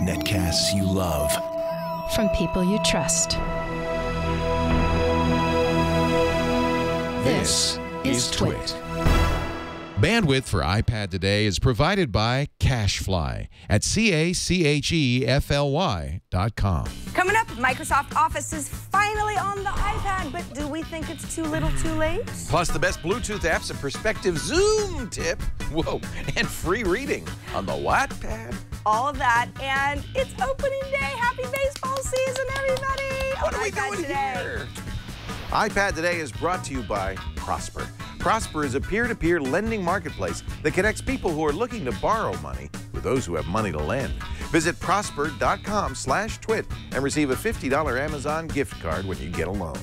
Netcasts you love. From people you trust. This is Twit. Bandwidth for iPad today is provided by CacheFly at CacheFly.com. Coming up, Microsoft Office is finally on the iPad, but do we think it's too little too late? Plus the best Bluetooth apps, a perspective Zoom tip, whoa, and free reading on the Wattpad. All of that, and it's opening day. Happy baseball season, everybody! What are we doing here? iPad Today is brought to you by Prosper. Prosper is a peer-to-peer lending marketplace that connects people who are looking to borrow money with those who have money to lend. Visit prosper.com/twit and receive a $50 Amazon gift card when you get a loan.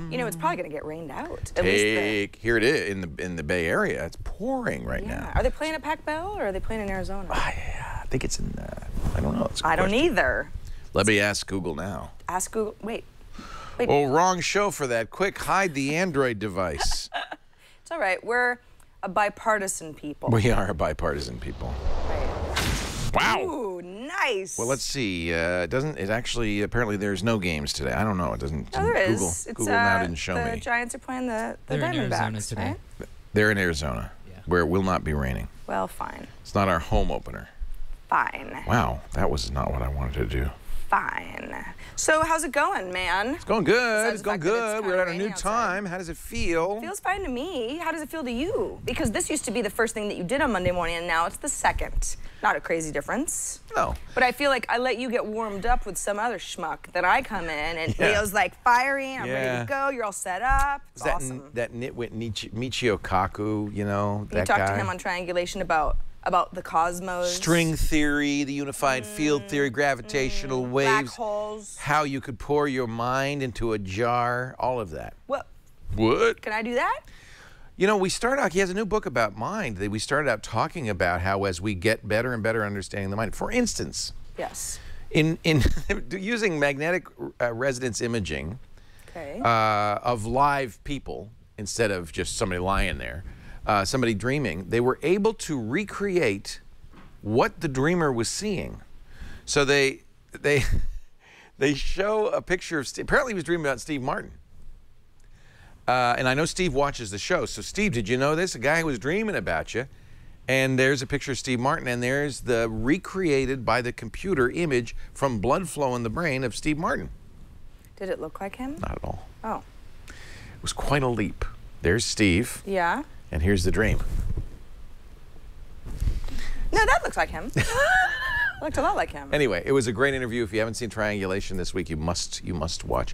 You know, it's probably going to get rained out. Here it is in the Bay Area. It's pouring right now. Are they playing at Pac-Bell or are they playing in Arizona? I think it's in. I don't know. I don't either. Let me ask Google now. Ask Google. Wait. Oh, wrong show for that. Quick, hide the Android device. It's all right. We're a bipartisan people. We are a bipartisan people. Right. Wow. Ooh, nice. Well, let's see. It actually, apparently there's no games today. I don't know. It doesn't. No, there is. Google now didn't show me. The Giants are playing the Diamondbacks today. Right? They're in Arizona, where it will not be raining. Well, fine. It's not our home opener. Fine. Wow, that was not what I wanted to do. Fine. So how's it going, man? It's going good. It's going good. We're at a new time. How does it feel? It feels fine to me. How does it feel to you? Because this used to be the first thing that you did on Monday morning, and now it's the second. Not a crazy difference. No. But I feel like I let you get warmed up with some other schmuck. Then I come in, and Leo's like fiery, I'm ready to go. You're all set up. It's awesome. That nitwit Michio Kaku, you know, that guy. You talked to him on Triangulation about the cosmos. String theory, the unified field theory, gravitational waves. Black holes. How you could pour your mind into a jar, all of that. What? What? Can I do that? You know, he has a new book about mind that we started out talking about how as we get better and better understanding the mind. For instance, yes, in using magnetic resonance imaging of live people instead of just somebody lying there, somebody dreaming, they were able to recreate what the dreamer was seeing. So they show a picture of Steve. Apparently he was dreaming about Steve Martin. And I know Steve watches the show. So Steve, did you know this? A guy was dreaming about you. And there's a picture of Steve Martin, and there's the recreated by the computer image from blood flow in the brain of Steve Martin. Did it look like him? Not at all. Oh. It was quite a leap. There's Steve. Yeah. And here's the dream. No, that looks like him. Looked a lot like him. Anyway, it was a great interview. If you haven't seen Triangulation this week, you must watch.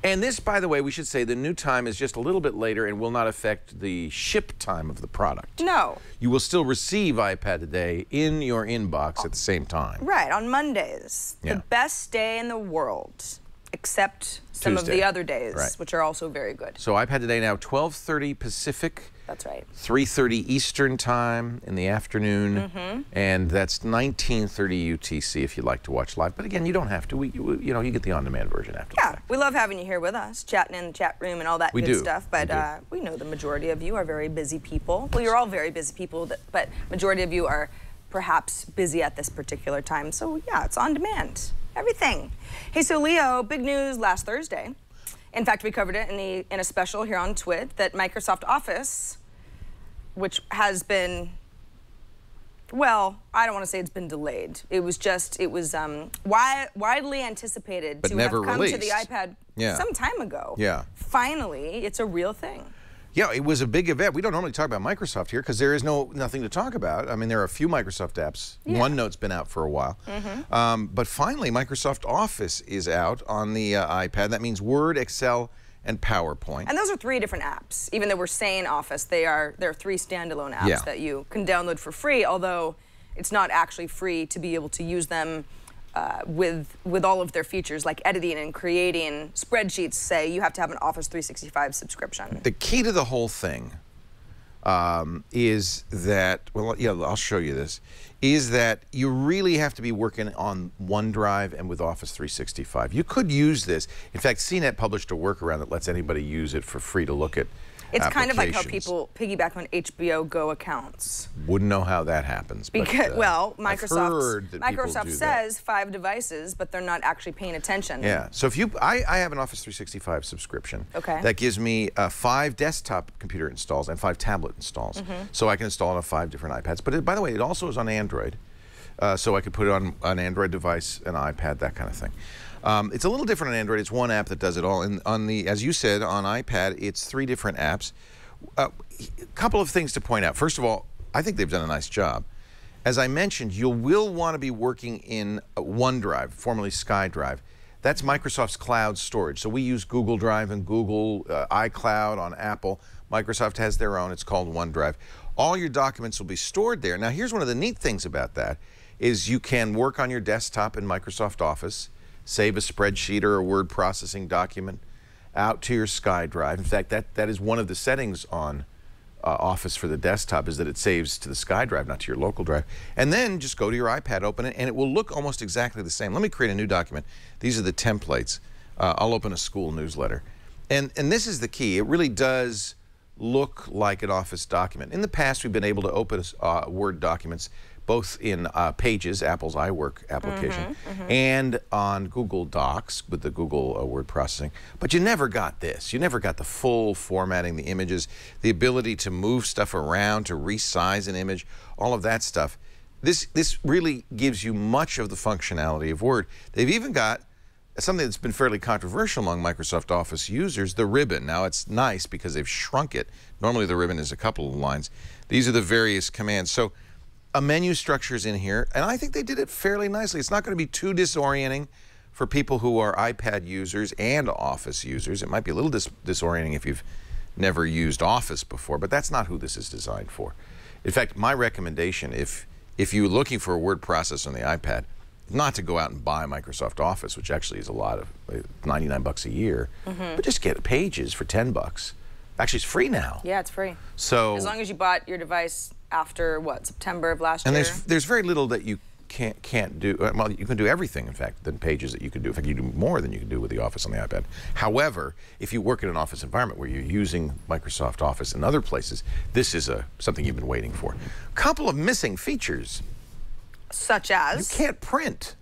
And this, by the way, we should say the new time is just a little bit later and will not affect the ship time of the product. No. You will still receive iPad Today in your inbox at the same time. Right, on Mondays. Yeah. The best day in the world, except some Tuesday. of the other days, which are also very good. So iPad Today now, 12:30 Pacific. That's right. 3:30 Eastern time in the afternoon, and that's 19:30 UTC if you'd like to watch live. But again, you don't have to. You get the on-demand version after. Yeah, we love having you here with us, chatting in the chat room and all that good stuff. But we know the majority of you are very busy people. Well, you're all very busy people, but majority of you are perhaps busy at this particular time. So yeah, it's on demand. Everything. Hey, so Leo, big news last Thursday. In fact, we covered it in a special here on Twit that Microsoft Office, which has been, well, I don't want to say it's been delayed. It was widely anticipated but to never have come released. to the iPad some time ago. Yeah. Finally, it's a real thing. Yeah, it was a big event. We don't normally talk about Microsoft here because there is nothing to talk about. I mean, there are a few Microsoft apps. Yeah. OneNote's been out for a while. But finally, Microsoft Office is out on the iPad. That means Word, Excel, and PowerPoint. And those are 3 different apps. Even though we're saying Office, there are 3 standalone apps that you can download for free, although it's not actually free to be able to use them with all of their features, like editing and creating spreadsheets. Say you have to have an Office 365 subscription. The key to the whole thing is that, well, yeah, I'll show you this, is that you really have to be working on OneDrive and with Office 365. You could use this. In fact, CNET published a workaround that lets anybody use it for free to look at It's kind of like how people piggyback on HBO Go accounts. Wouldn't know how that happens. Because, but, well, Microsoft says 5 devices, but they're not actually paying attention. Yeah. So if I have an Office 365 subscription. Okay. That gives me 5 desktop computer installs and 5 tablet installs. So I can install it on 5 different iPads. But by the way, it also is on Android. So I could put it on an Android device, an iPad, that kind of thing. It's a little different on Android. It's one app that does it all. And on the, as you said, on iPad, it's 3 different apps. A couple of things to point out. First of all, I think they've done a nice job. As I mentioned, you will want to be working in OneDrive, formerly SkyDrive. That's Microsoft's cloud storage. So we use Google Drive and Google iCloud on Apple. Microsoft has their own. It's called OneDrive. All your documents will be stored there. Now, here's one of the neat things about that is you can work on your desktop in Microsoft Office, save a spreadsheet or a word processing document out to your SkyDrive. In fact, that is one of the settings on Office for the desktop, is that it saves to the SkyDrive, not to your local drive. And then just go to your iPad, open it, and it will look almost exactly the same. Let me create a new document. These are the templates. I'll open a school newsletter. And this is the key. It really does look like an Office document. In the past, we've been able to open Word documents both in Pages, Apple's iWork application, and on Google Docs with the Google word processing. But you never got this. You never got the full formatting, the images, the ability to move stuff around, to resize an image, all of that stuff. This really gives you much of the functionality of Word. They've even got something that's been fairly controversial among Microsoft Office users, the ribbon. Now, it's nice because they've shrunk it. Normally, the ribbon is a couple of lines. These are the various commands. So a menu structure is in here, and I think they did it fairly nicely. It's not going to be too disorienting for people who are iPad users and Office users. It might be a little disorienting if you've never used Office before, but that's not who this is designed for. In fact, my recommendation, if you're looking for a word processor on the iPad, not to go out and buy Microsoft Office, which actually is a lot of $99 a year, but just get Pages for $10. Actually, it's free now. Yeah, it's free. So as long as you bought your device after what, September of last year? And there's very little that you can't do. Well, you can do everything, in fact, than Pages that you can do. In fact, you do more than you can do with the Office on the iPad. However, if you work in an Office environment where you're using Microsoft Office in other places, this is something you've been waiting for. A couple of missing features. Such as? You can't print.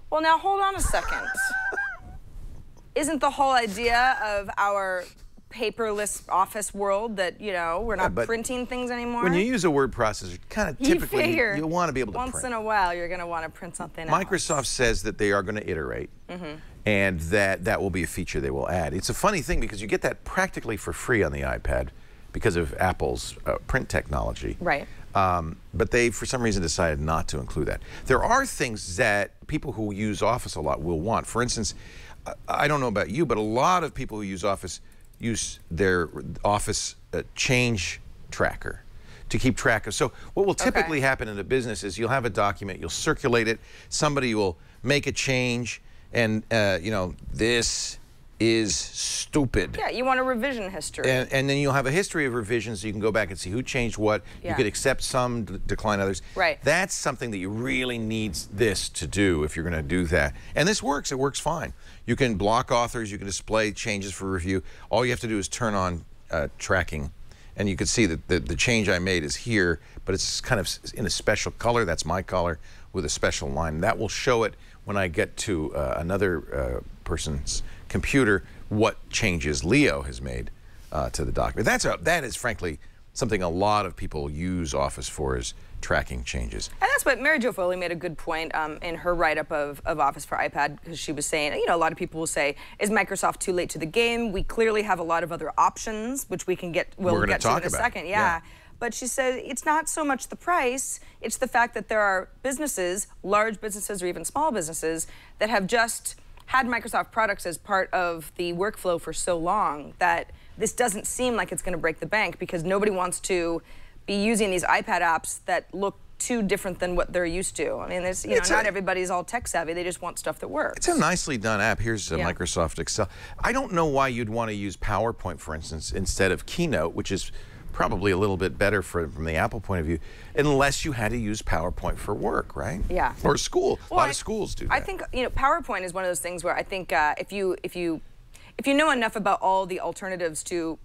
Well, now hold on a second. Isn't the whole idea of our paperless office world that, you know, we're not printing things anymore? When you use a word processor, kind of typically you want to be able to print. Once in a while, you're going to want to print something Microsoft says that they are going to iterate, and that will be a feature they will add. It's a funny thing because you get that practically for free on the iPad because of Apple's print technology. Right. But they, for some reason, decided not to include that. There are things that people who use Office a lot will want. For instance, I don't know about you, but a lot of people who use Office use their Office change tracker to keep track of. So what will typically happen in a business is you'll have a document, you'll circulate it, somebody will make a change, and you know, this is stupid. Yeah, you want a revision history. And then you'll have a history of revisions, so you can go back and see who changed what. Yeah. You could accept some, decline others. Right. That's something that you really need this to do if you're going to do that. And this works. It works fine. You can block authors. You can display changes for review. All you have to do is turn on tracking. And you can see that the change I made is here, but it's kind of in a special color. That's my color with a special line. That will show it when I get to another person's computer what changes Leo has made to the document. That is frankly something a lot of people use Office for, is tracking changes. And that's what Mary Jo Foley made a good point in her write-up of Office for iPad, because she was saying, you know, a lot of people will say, is Microsoft too late to the game? We clearly have a lot of other options, which we'll get to in a second. Yeah. But she said it's not so much the price, it's the fact that there are businesses, large businesses or even small businesses, that have just had Microsoft products as part of the workflow for so long that this doesn't seem like it's going to break the bank, because nobody wants to be using these iPad apps that look too different than what they're used to. I mean, there's, you know, not everybody's all tech savvy. They just want stuff that works. It's a nicely done app. Here's Microsoft Excel. I don't know why you'd want to use PowerPoint, for instance, instead of Keynote, which is probably a little bit better from the Apple point of view, unless you had to use PowerPoint for work, right? Yeah. Or school. Well, a lot of schools do that. I think, you know, PowerPoint is one of those things where I think if you know enough about all the alternatives to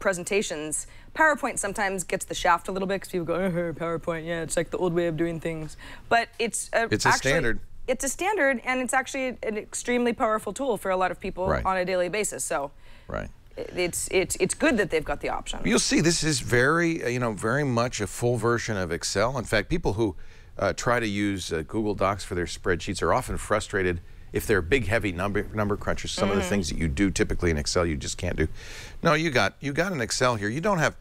presentations, PowerPoint sometimes gets the shaft a little bit because people go, oh, PowerPoint, yeah, it's like the old way of doing things. But it's a standard. It's a standard, and it's actually an extremely powerful tool for a lot of people on a daily basis. So. Right. It's good that they've got the option. You'll see this is very much a full version of Excel. In fact, people who try to use Google Docs for their spreadsheets are often frustrated if they're big, heavy number crunchers. Some of the things that you do typically in Excel you just can't do. No, you got an Excel here. You don't have,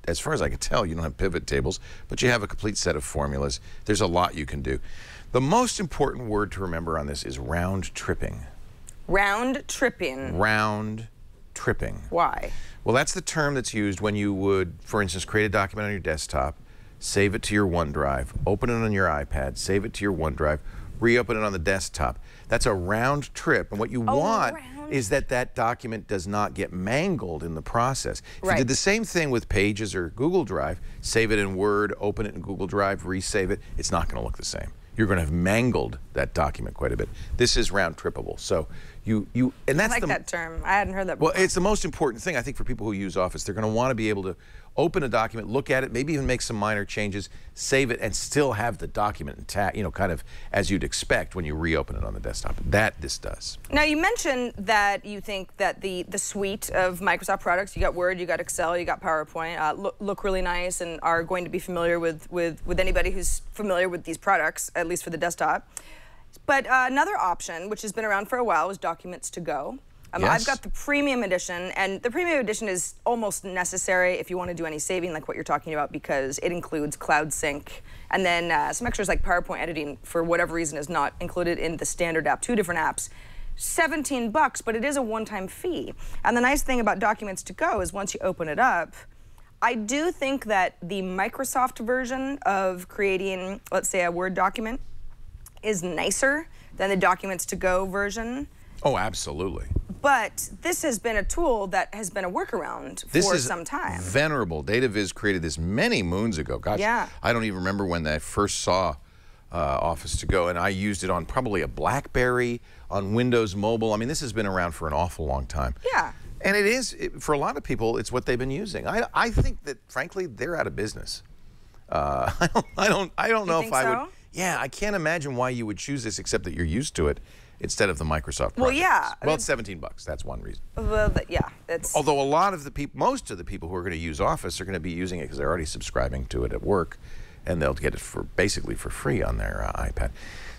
as far as I can tell, you don't have pivot tables, but you have a complete set of formulas. There's a lot you can do. The most important word to remember on this is round tripping. Round tripping. Round tripping. Why? Well, that's the term that's used when you would, for instance, create a document on your desktop, save it to your OneDrive, open it on your iPad, save it to your OneDrive, reopen it on the desktop. That's a round trip, and what you want is that document does not get mangled in the process. If you did the same thing with Pages or Google Drive, save it in Word, open it in Google Drive, resave it, it's not going to look the same. You're going to have mangled that document quite a bit. This is round trippable. So and that's I like that term. I hadn't heard that before. Well, it's the most important thing, I think, for people who use Office. They're going to want to be able to open a document, look at it, maybe even make some minor changes, save it, and still have the document intact, you know, kind of as you'd expect when you reopen it on the desktop. This does. Now, you mentioned that you think that the suite of Microsoft products, you got Word, you got Excel, you got PowerPoint, look really nice and are going to be familiar with anybody who's familiar with these products, at least for the desktop. But another option, which has been around for a while, is Documents to Go. I've got the premium edition, and the premium edition is almost necessary if you want to do any saving like what you're talking about, because it includes cloud sync, and then some extras like PowerPoint editing, for whatever reason, is not included in the standard app. 2 different apps. $17, but it is a one-time fee. And the nice thing about Documents to Go is once you open it up, I do think that the Microsoft version of creating, let's say, a Word document is nicer than the Documents to Go version. Oh, absolutely. But this has been a tool that has been a workaround for some time. This is venerable. DataViz created this many moons ago. Gosh, yeah. I don't even remember when I first saw Office to Go, and I used it on probably a BlackBerry, on Windows Mobile. I mean, this has been around for an awful long time. Yeah. And it is, for a lot of people, it's what they've been using. I think that, frankly, they're out of business. I don't know if I would. Yeah, I can't imagine why you would choose this except that you're used to it instead of the Microsoft product. Well, yeah. Well, it's $17. That's one reason. Well, yeah, it's. Although a lot of the people, most of the people who are going to use Office are going to be using it because they're already subscribing to it at work, and they'll get it basically for free on their iPad.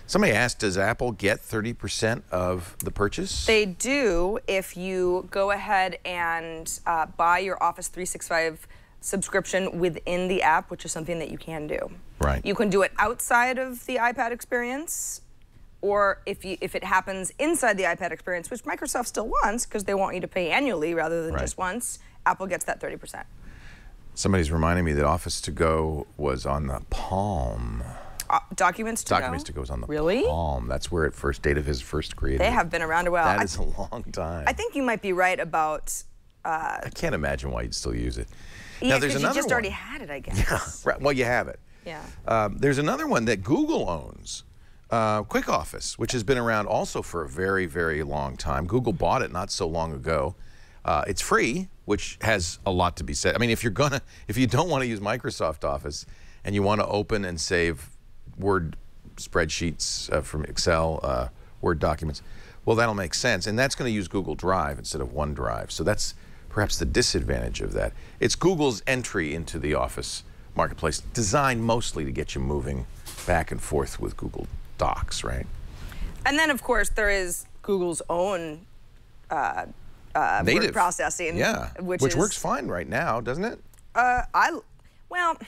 Somebody asked, does Apple get 30% of the purchase? They do if you go ahead and buy your Office 365 subscription within the app, which is something that you can do. Right. You can do it outside of the iPad experience, or if it happens inside the iPad experience, which Microsoft still wants because they want you to pay annually rather than just once, Apple gets that 30%. Somebody's reminding me that Office to Go was on the Palm. Documents to Go? Documents to Go was on the Really? Palm. That's where DataViz first created. They have been around a while. That is a long time. I think you might be right about. I can't imagine why you'd still use it. Yeah, now, there's because another you just one. already had it, I guess. Yeah, right. Well, you have it. Yeah. There's another one that Google owns, Quick Office, which has been around also for a very, very long time. Google bought it not so long ago. It's free, which has a lot to be said. I mean, if you don't want to use Microsoft Office and you want to open and save Word spreadsheets from Excel, Word documents, well, that'll make sense. And that's going to use Google Drive instead of OneDrive. So that's perhaps the disadvantage of that. It's Google's entry into the Office marketplace, designed mostly to get you moving back and forth with Google Docs, right? And then, of course, there is Google's own native word processing. Yeah, which works fine right now, doesn't it? Well,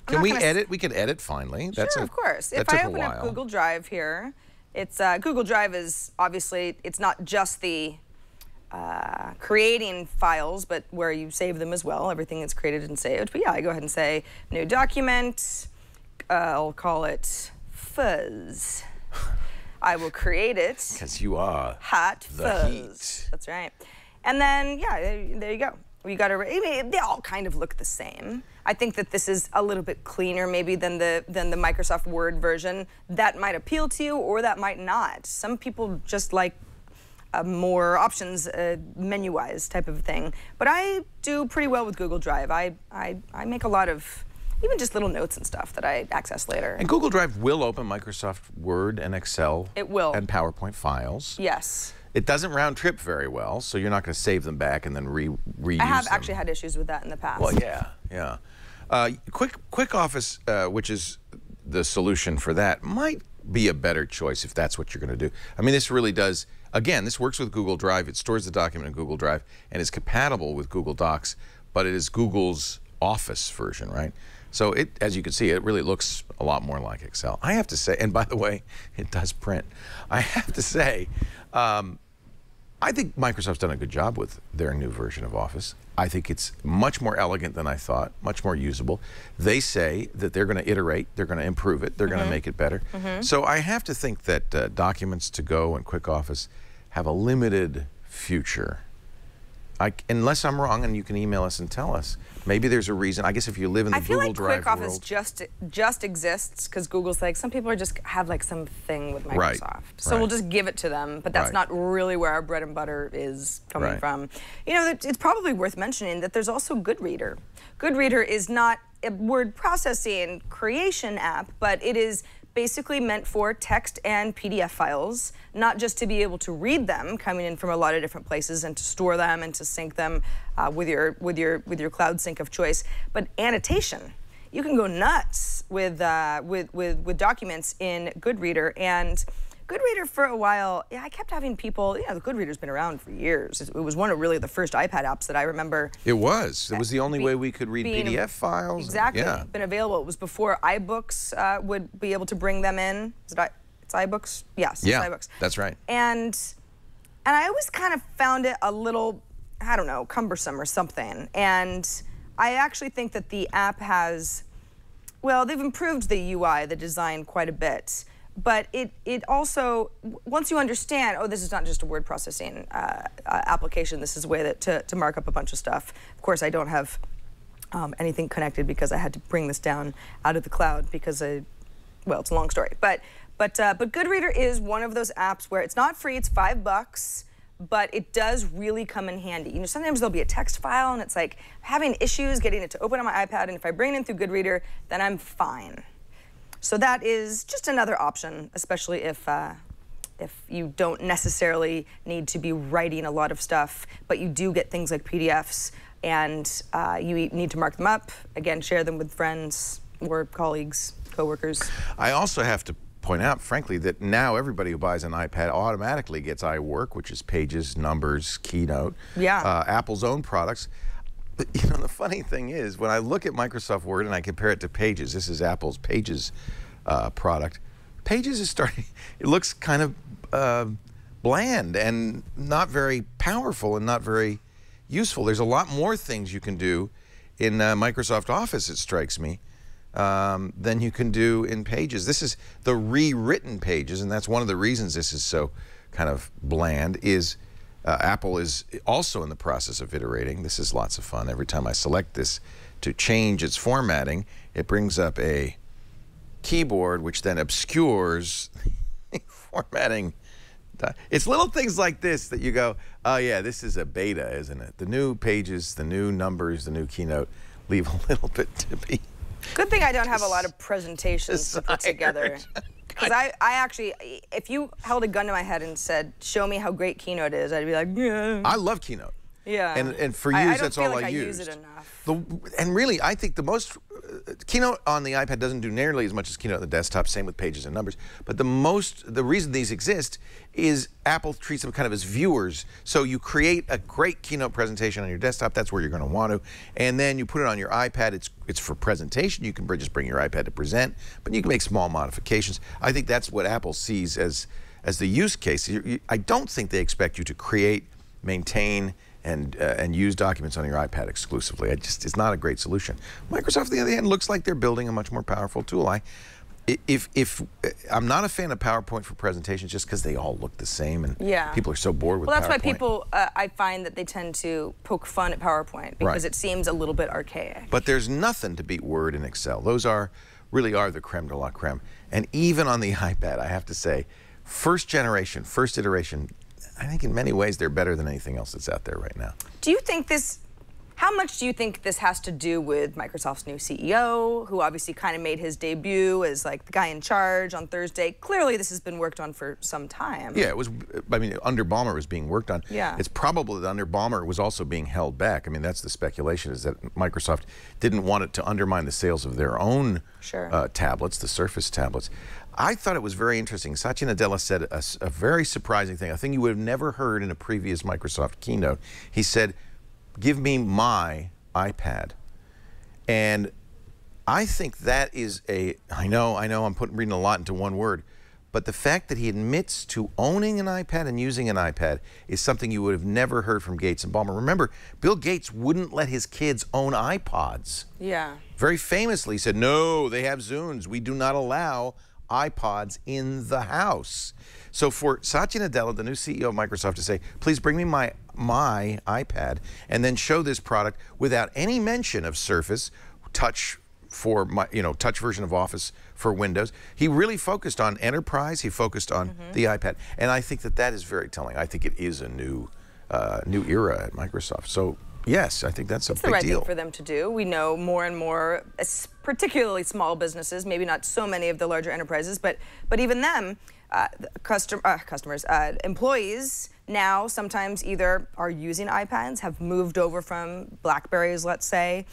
can we edit? We can edit finally. Sure, of course. If I open up Google Drive here, it's Google Drive is obviously, it's not just the creating files, but where you save them as well. Everything is created and saved. But yeah, I go ahead and say new document. I'll call it Fuzz. I will create it. Because you are Hot the Fuzz. heat. That's right. And then, yeah, there you go. where you got to. I mean, they all kind of look the same. I think that this is a little bit cleaner, maybe than the Microsoft Word version. That might appeal to you, or that might not. Some people just like more options, menu-wise type of thing. But I do pretty well with Google Drive. I make a lot of even just little notes and stuff that I access later. And Google Drive will open Microsoft Word and Excel. It will. And PowerPoint files. Yes. It doesn't round trip very well, so you're not going to save them back and then reuse them. I have actually had issues with that in the past. Well, yeah. Quick Office, which is the solution for that, might be a better choice if that's what you're going to do. I mean, this really does, again, this works with Google Drive. It stores the document in Google Drive and is compatible with Google Docs, but it is Google's Office version, right? So it, as you can see, it really looks a lot more like Excel. I have to say, and by the way, it does print. I have to say, I think Microsoft's done a good job with their new version of Office. I think it's much more elegant than I thought, much more usable. They say that they're going to iterate, they're going to improve it, they're going to make it better. So I have to think that Documents to Go and Quick Office have a limited future. Unless I'm wrong, and you can email us and tell us. Maybe there's a reason. I guess if you live in the Google Drive world. I feel like Quick Office just exists because Google's like, some people are just have like something with Microsoft. Right. So we'll just give it to them, but that's not really where our bread and butter is coming from. You know, it's probably worth mentioning that there's also Goodreader. Goodreader is not a word processing creation app, but it is basically meant for text and PDF files, not just to be able to read them coming in from a lot of different places and to store them and to sync them with your cloud sync of choice, but annotation. You can go nuts with documents in Goodreader. And Goodreader for a while, I kept having people, the Goodreader's been around for years. It was one of really the first iPad apps that I remember. It was. It was the only way we could read PDF files. Exactly. Been available. It was before iBooks would be able to bring them in. It's iBooks? Yes, it's iBooks. That's right. And I always kind of found it a little, I don't know, cumbersome or something. And I actually think that the app has, well, they've improved the UI, the design, quite a bit. But it also, once you understand, oh, this is not just a word processing application, this is a way that to mark up a bunch of stuff. Of course, I don't have anything connected because I had to bring this down out of the cloud because well, it's a long story. But Goodreader is one of those apps where it's not free, it's $5, but it does really come in handy. You know, sometimes there'll be a text file and it's like having issues getting it to open on my iPad, and if I bring it in through Goodreader, then I'm fine. So that is just another option, especially if you don't necessarily need to be writing a lot of stuff, but you do get things like PDFs, and you need to mark them up, again, share them with friends or colleagues, coworkers. I also have to point out, frankly, that now everybody who buys an iPad automatically gets iWork, which is Pages, Numbers, Keynote, Apple's own products. But, you know, the funny thing is, when I look at Microsoft Word and I compare it to Pages, this is Apple's Pages product, Pages is starting, it looks kind of bland and not very powerful and not very useful. There's a lot more things you can do in Microsoft Office, it strikes me, than you can do in Pages. This is the rewritten Pages, and that's one of the reasons this is so kind of bland, is Apple is also in the process of iterating. This is lots of fun. Every time I select this to change its formatting, it brings up a keyboard which then obscures formatting. It's little things like this that you go, oh yeah, this is a beta, isn't it? The new Pages, the new Numbers, the new Keynote leave a little bit to be. Good thing I don't have a lot of presentations to put together. Because I actually, if you held a gun to my head and said, show me how great Keynote is, I'd be like, yeah. I love Keynote. Yeah. And for years, that's all I use used. it enough. And really, I think the most, Keynote on the iPad doesn't do nearly as much as Keynote on the desktop, same with Pages and Numbers. But the reason these exist is Apple treats them kind of as viewers. So you create a great Keynote presentation on your desktop, that's where you're going to want to. And then you put it on your iPad, it's for presentation. You can just bring your iPad to present, but you can make small modifications. I think that's what Apple sees as the use case. I don't think they expect you to create, maintain, and use documents on your iPad exclusively. It's not a great solution. Microsoft, on the other hand, looks like they're building a much more powerful tool. if I'm not a fan of PowerPoint for presentations just because they all look the same and people are so bored with PowerPoint. Well, that's why people, I find that they tend to poke fun at PowerPoint because it seems a little bit archaic. But there's nothing to beat Word and Excel. Those really are the creme de la creme. And even on the iPad, I have to say, first generation, first iteration, I think in many ways they're better than anything else that's out there right now. Do you think how much do you think this has to do with Microsoft's new CEO, who obviously kind of made his debut as like the guy in charge on Thursday? Clearly this has been worked on for some time. Yeah, it was, I mean, under Ballmer was being worked on. Yeah. It's probable that under Ballmer was also being held back. I mean, that's the speculation, is that Microsoft didn't want it to undermine the sales of their own tablets, the Surface tablets. I thought it was very interesting. Satya Nadella said a very surprising thing, a thing you would have never heard in a previous Microsoft keynote. He said, "Give me my iPad." And I think that is I know I'm reading a lot into one word, but the fact that he admits to owning an iPad and using an iPad is something you would have never heard from Gates and Ballmer. Remember, Bill Gates wouldn't let his kids own iPods. Yeah. Very famously said, "No, they have Zunes. We do not allow iPods in the house." So for Satya Nadella, the new CEO of Microsoft, to say, "Please bring me my iPad," and then show this product without any mention of Surface, Touch for touch version of Office for Windows. He really focused on enterprise. He focused on the iPad, and I think that is very telling. I think it is a new era at Microsoft. So yes, I think that's a big deal. It's the right thing for them to do. We know more and more, particularly small businesses, maybe not so many of the larger enterprises, but even them, employees now sometimes either are using iPads, have moved over from Blackberries, let's say,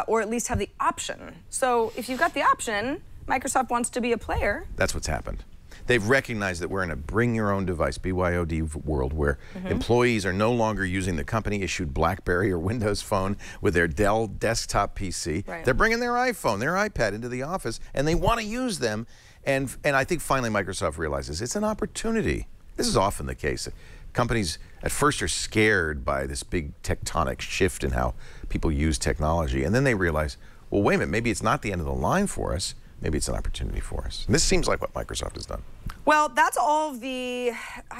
or at least have the option. So if you've got the option, Microsoft wants to be a player. That's what's happened. They've recognized that we're in a bring-your-own-device, BYOD world, where employees are no longer using the company-issued BlackBerry or Windows phone with their Dell desktop PC. Right. They're bringing their iPhone, their iPad into the office, and they want to use them. And I think finally Microsoft realizes it's an opportunity. This is often the case. Companies at first are scared by this big tectonic shift in how people use technology, and then they realize, well, wait a minute, maybe it's not the end of the line for us. Maybe it's an opportunity for us. And this seems like what Microsoft has done. Well, that's all of I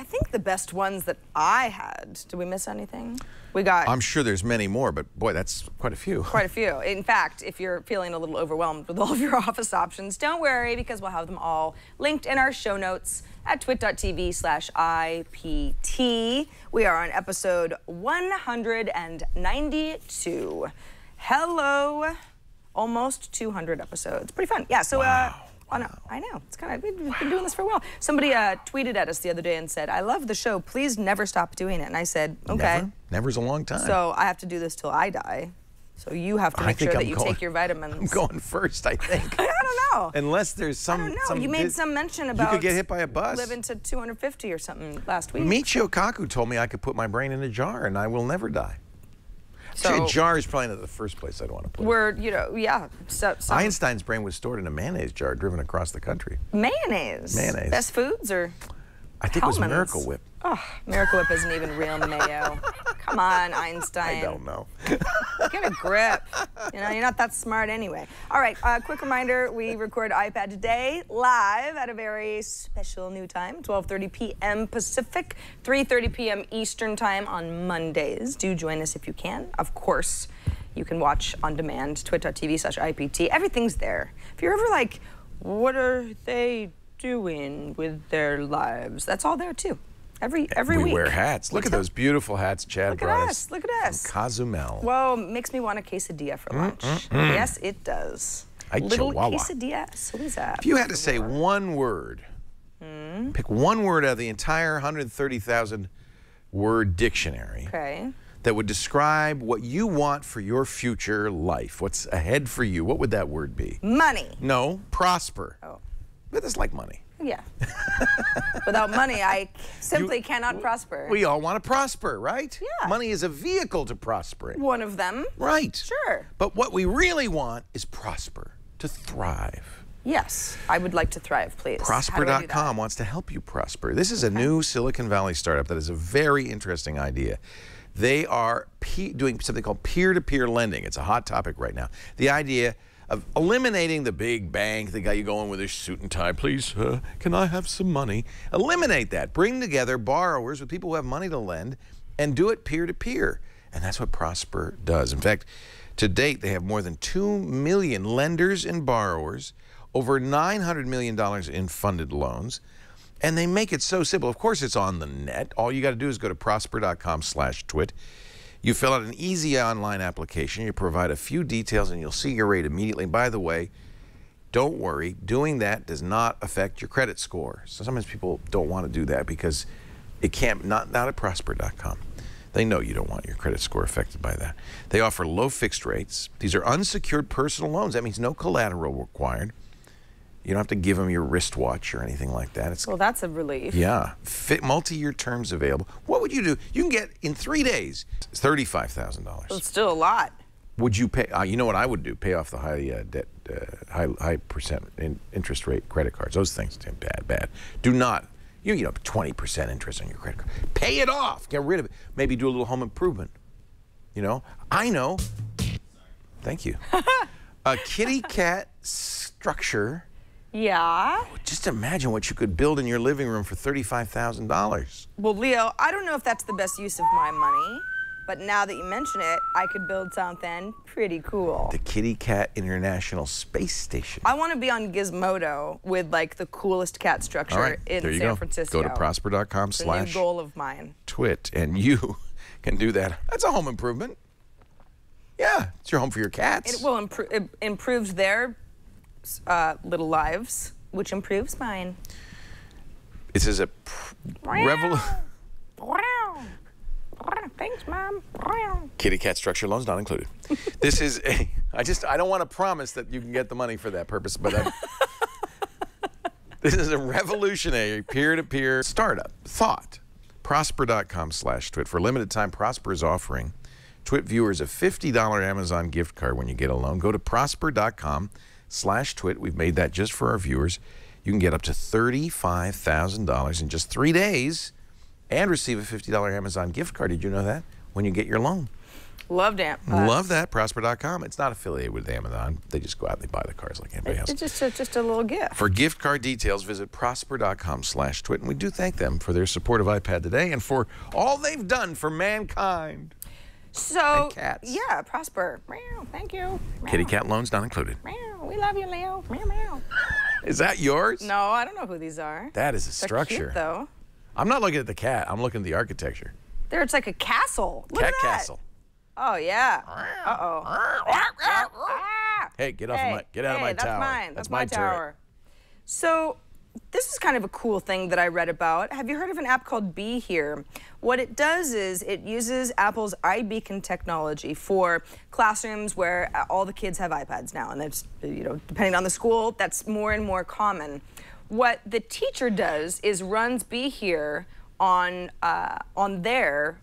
think the best ones that I had. Did we miss anything? I'm sure there's many more, but boy, that's quite a few. Quite a few. In fact, if you're feeling a little overwhelmed with all of your Office options, don't worry, because we'll have them all linked in our show notes at twit.tv/IPT. We are on episode 192. Hello. Almost 200 episodes. Pretty fun. Yeah, so wow. I know. It's kind of, we've been doing this for a while. Somebody tweeted at us the other day and said, "I love the show. Please never stop doing it." And I said, okay. Never's a long time. So I have to do this till I die. So you have to make sure that you take your vitamins. I'm going first, I think. I don't know. Unless there's some... I don't know. You made some mention about... You could get hit by a bus. Living to 250 or something last week. Michio Kaku told me I could put my brain in a jar and I will never die. So, a jar is probably not the first place I'd want to put it. Yeah. Einstein's brain was stored in a mayonnaise jar driven across the country. Mayonnaise? Mayonnaise. Best Foods or I think Hellman's? It was Miracle Whip. Oh, Miracle Whip isn't even real mayo. Come on, Einstein. I don't know. Get a grip. You know, you're not that smart anyway. All right, quick reminder, we record iPad Today live at a very special new time, 12:30 p.m. Pacific, 3:30 p.m. Eastern Time on Mondays. Do join us if you can. Of course, you can watch on demand, twit.tv/IPT. Everything's there. If you're ever like, what are they doing with their lives? That's all there too. Every week. We wear hats. Look at those beautiful hats Chad brought us. Look at us. From Cozumel. Whoa, makes me want a quesadilla for lunch. Yes, it does. Little quesadilla Suiza. If you had to say one word, pick one word out of the entire 130,000 word dictionary that would describe what you want for your future life, what's ahead for you, what would that word be? Money. No, prosper. Oh. But it's like money. Yeah. Without money, I simply cannot prosper. We all want to prosper, right? Yeah. Money is a vehicle to prospering. One of them. Right. Sure. But what we really want is prosper, to thrive. Yes. I would like to thrive, please. Prosper.com wants to help you prosper. This is a new Silicon Valley startup that is a very interesting idea. They are doing something called peer-to-peer lending. It's a hot topic right now. The idea of eliminating the big bank that got you going with a suit and tie. Please, can I have some money? Eliminate that. Bring together borrowers with people who have money to lend and do it peer-to-peer. And that's what Prosper does. In fact, to date, they have more than 2 million lenders and borrowers, over $900 million in funded loans. And they make it so simple. Of course, it's on the net. All you got to do is go to prosper.com/twit. You fill out an easy online application. You provide a few details, and you'll see your rate immediately. By the way, don't worry. Doing that does not affect your credit score. So sometimes people don't want to do that because it can't, not at prosper.com. They know you don't want your credit score affected by that. They offer low fixed rates. These are unsecured personal loans. That means no collateral required. You don't have to give them your wristwatch or anything like that. Well, that's a relief. Yeah. Multi-year terms available. What would you do? You can get, in 3 days, $35,000. Well, it's still a lot. Would you pay? You know what I would do? Pay off the high percent interest rate credit cards. Those things, bad. Do not. You know, 20% interest on your credit card. Pay it off. Get rid of it. Maybe do a little home improvement. You know? I know. Thank you. A kitty cat structure. Yeah? Just imagine what you could build in your living room for $35,000. Well, Leo, I don't know if that's the best use of my money, but now that you mention it, I could build something pretty cool. The Kitty Cat International Space Station. I want to be on Gizmodo with, like, the coolest cat structure in San Francisco. Go to prosper.com/. It's a new goal of mine. Twit, and you can do that. That's a home improvement. Yeah, it's your home for your cats. It will improve their little lives, which improves mine. This is a revolution. Thanks, Mom. Kitty cat structure loans not included. This is a. I don't want to promise that you can get the money for that purpose, but this is a revolutionary peer-to-peer startup thought. Prosper.com/twit. For a limited time, Prosper is offering Twit viewers a $50 Amazon gift card when you get a loan. Go to prosper.com/twit. We've made that just for our viewers. You can get up to $35,000 in just 3 days and receive a $50 Amazon gift card. Did you know that? When you get your loan. Love that. Love that. Prosper.com. It's not affiliated with Amazon. They just go out and they buy the cars like anybody else. It's just a little gift. For gift card details, visit prosper.com/twit. And we do thank them for their support of iPad Today and for all they've done for mankind. So, and cats. Yeah, Prosper. Meow, thank you. Meow. Kitty cat loans not included. Meow, we love you, Leo. Meow, meow. Is that yours? No, I don't know who these are. That is a They're structure. Cute, though. I'm not looking at the cat. I'm looking at the architecture. There, it's like a castle. Look at that. Castle. Oh yeah. Uh-oh. Hey, get off of my, get out of my tower. That's mine. That's my tower. tower. So, this is kind of a cool thing that I read about. Have you heard of an app called Be Here? What it does is it uses Apple's iBeacon technology for classrooms where all the kids have iPads now, and that's, you know, depending on the school, that's more and more common. What the teacher does is runs Be Here on their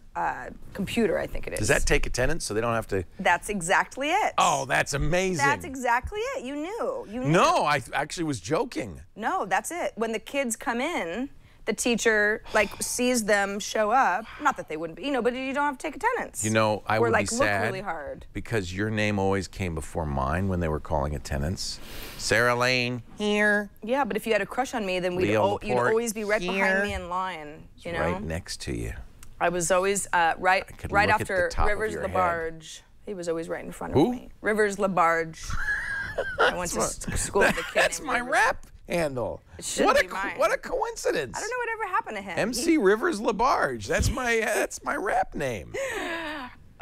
computer, I think it is. Does that take attendance so they don't have to? That's exactly it. Oh, that's amazing. That's exactly it. You knew. You knew. No, I actually was joking. No, that's it. When the kids come in, the teacher sees them show up. Not that they wouldn't be, you know, but you don't have to take attendance. You know, I would be sad. Look really hard. Because your name always came before mine when they were calling attendance. Sarah Lane here. Yeah, but if you had a crush on me, then you'd always be right behind me in line. You know, right next to you. I was always right after Rivers LaBarge. He was always right in front of me. Rivers LaBarge. I went to school with a kid. That's my rap handle. It should be mine. What a coincidence. I don't know whatever happened to him. MC Rivers LaBarge. That's my rap name.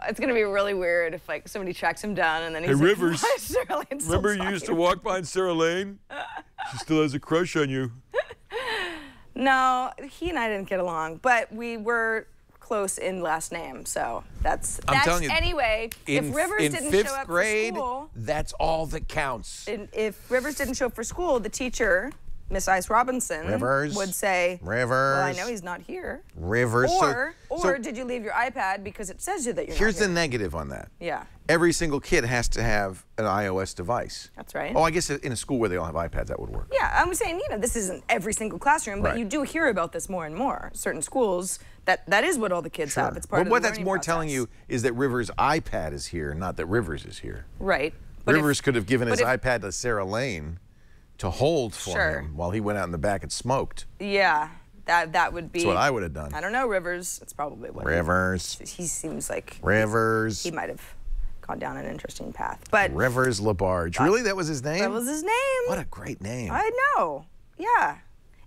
It's gonna be really weird if like somebody tracks him down and then he's like, Rivers, why is Sarah Lane still remember you used to walk behind Sarah Lane? She still has a crush on you. No, he and I didn't get along, but we were close in last name, so that's telling you, anyway. If Rivers didn't show up grade, for school, that's all that counts. If Rivers didn't show up for school, the teacher, Miss Ice Robinson, would say, Rivers, well, I know he's not here. Rivers. Or did you leave your iPad because it says that you're not here? Here's the negative on that. Yeah. Every single kid has to have an iOS device. That's right. Oh, I guess in a school where they all have iPads, that would work. Yeah, I'm saying, you know, this isn't every single classroom, but you do hear about this more and more. Certain schools, that is what all the kids have. It's part of the what that's learning more process. telling you is that Rivers' iPad is here, not that Rivers is here. Right. Rivers could have given his iPad to Sarah Lane to hold for him while he went out in the back and smoked. Yeah, that would be. That's what I would have done. I don't know, Rivers. It's probably what Rivers. He seems like Rivers. He might have gone down an interesting path. But Rivers LaBarge. Really, that was his name? That was his name. What a great name. I know. Yeah,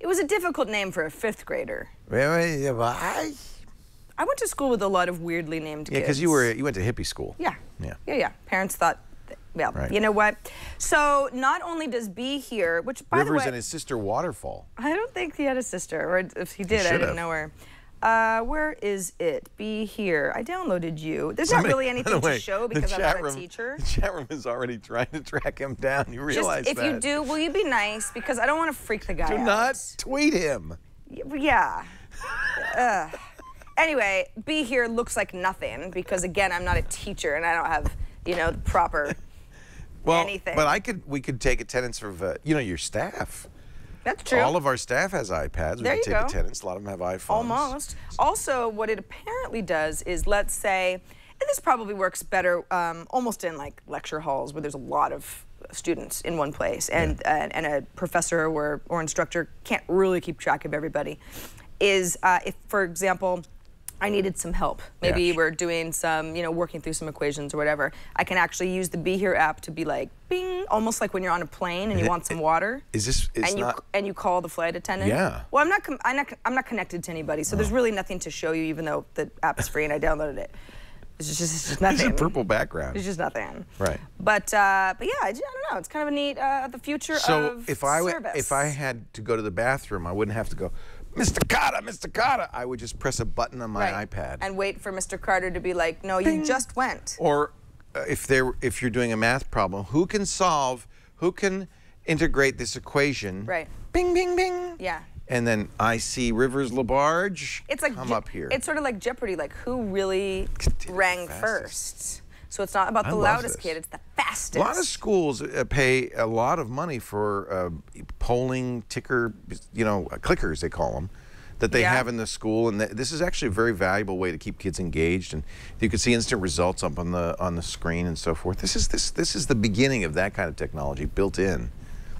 it was a difficult name for a 5th grader. I went to school with a lot of weirdly named kids. Yeah, because you went to hippie school. Yeah. Yeah. Parents thought. Well, you know what? So not only does Be Here, which by the way, Rivers and his sister Waterfall. I don't think he had a sister, or if he did, I didn't know her. Where is it? Be Here. I downloaded you. There's not really anything to show because I'm not a teacher. The chat room is already trying to track him down. You realize that? If you do, will you be nice? Because I don't want to freak the guy out. Do not tweet him. Yeah. Anyway, Be Here looks like nothing because again, I'm not a teacher and I don't have, the proper. Anything. But we could take attendance of, your staff. That's true. All of our staff has iPads. We could take attendance. A lot of them have iPhones. Almost. Also, what it apparently does is, let's say, and this probably works better almost in like lecture halls where there's a lot of students in one place, and a professor or instructor can't really keep track of everybody. Is if, for example, I needed some help. Maybe we're doing some, working through some equations or whatever. I can actually use the Be Here app to be like, bing, almost like when you're on a plane and you want some water. And you call the flight attendant. Yeah. Well, I'm not connected to anybody, so there's really nothing to show you, even though the app is free and I downloaded it. It's just nothing. It's a purple background. It's just nothing. Right. But yeah, I don't know. It's kind of a neat the future of service. So if I had to go to the bathroom, I wouldn't have to go, Mr. Carter, Mr. Carter. I would just press a button on my iPad. And wait for Mr. Carter to be like, no, you just went. Or if you're doing a math problem, who can integrate this equation? Right. Bing, bing, bing. Yeah. And then I see Rivers LaBarge come up here. It's sort of like Jeopardy, like who really rang first. So it's not about the loudest kid, it's the fastest. A lot of schools pay a lot of money for polling ticker, clickers they call them, that they have in the school, and this is actually a very valuable way to keep kids engaged, and you can see instant results up on the screen and so forth. This is the beginning of that kind of technology built in.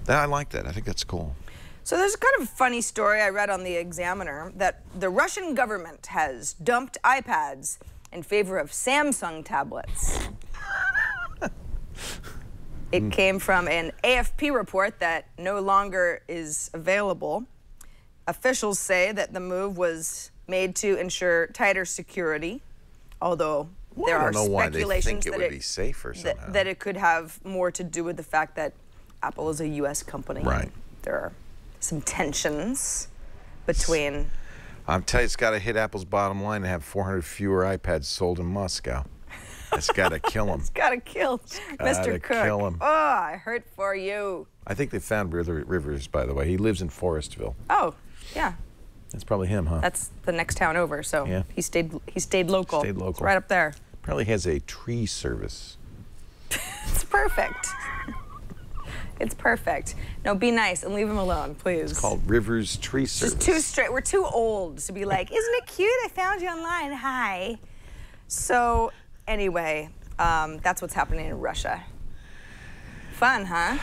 I like that. I think that's cool. So there's kind of a funny story I read on the Examiner that the Russian government has dumped iPads in favor of Samsung tablets. It came from an AFP report that no longer is available. Officials say that the move was made to ensure tighter security, although there are speculations that it would be safer somehow. That it could have more to do with the fact that Apple is a U.S. company. Right. There are some tensions between. I'm telling you, it's got to hit Apple's bottom line to have 400 fewer iPads sold in Moscow. It's got to kill him. It's got to kill Mr. Cook. Kill him. Oh, I hurt for you. I think they found Rivers, by the way. He lives in Forestville. Oh, yeah. That's probably him, huh? That's the next town over, so he stayed local. He stayed local. It's right up there. Probably has a tree service. It's perfect. It's perfect. No, be nice and leave him alone, please. It's called Rivers Tree Service. Just too straight. We're too old to be like, isn't it cute? I found you online. Hi. So, anyway, that's what's happening in Russia. Fun, huh?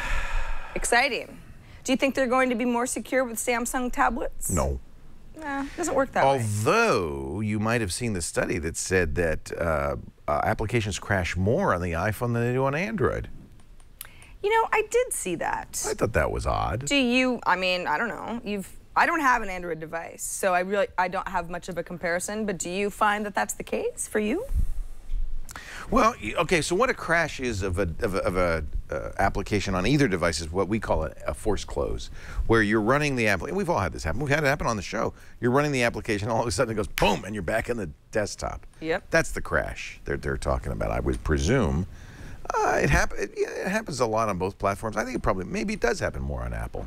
Exciting. Do you think they're going to be more secure with Samsung tablets? No. No, it doesn't work that way. Although, you might have seen the study that said that applications crash more on the iPhone than they do on Android. I did see that. I thought that was odd. Do you, I don't know. I don't have an Android device, so I don't have much of a comparison, but do you find that that's the case for you? Well, okay, so what a crash is of a application on either device is what we call a forced close, where you're running the application. We've all had this happen. We've had it happen on the show. You're running the application, all of a sudden it goes boom, and you're back in the desktop. Yep. That's the crash they're talking about, I would presume. It happens a lot on both platforms. I think maybe it does happen more on Apple.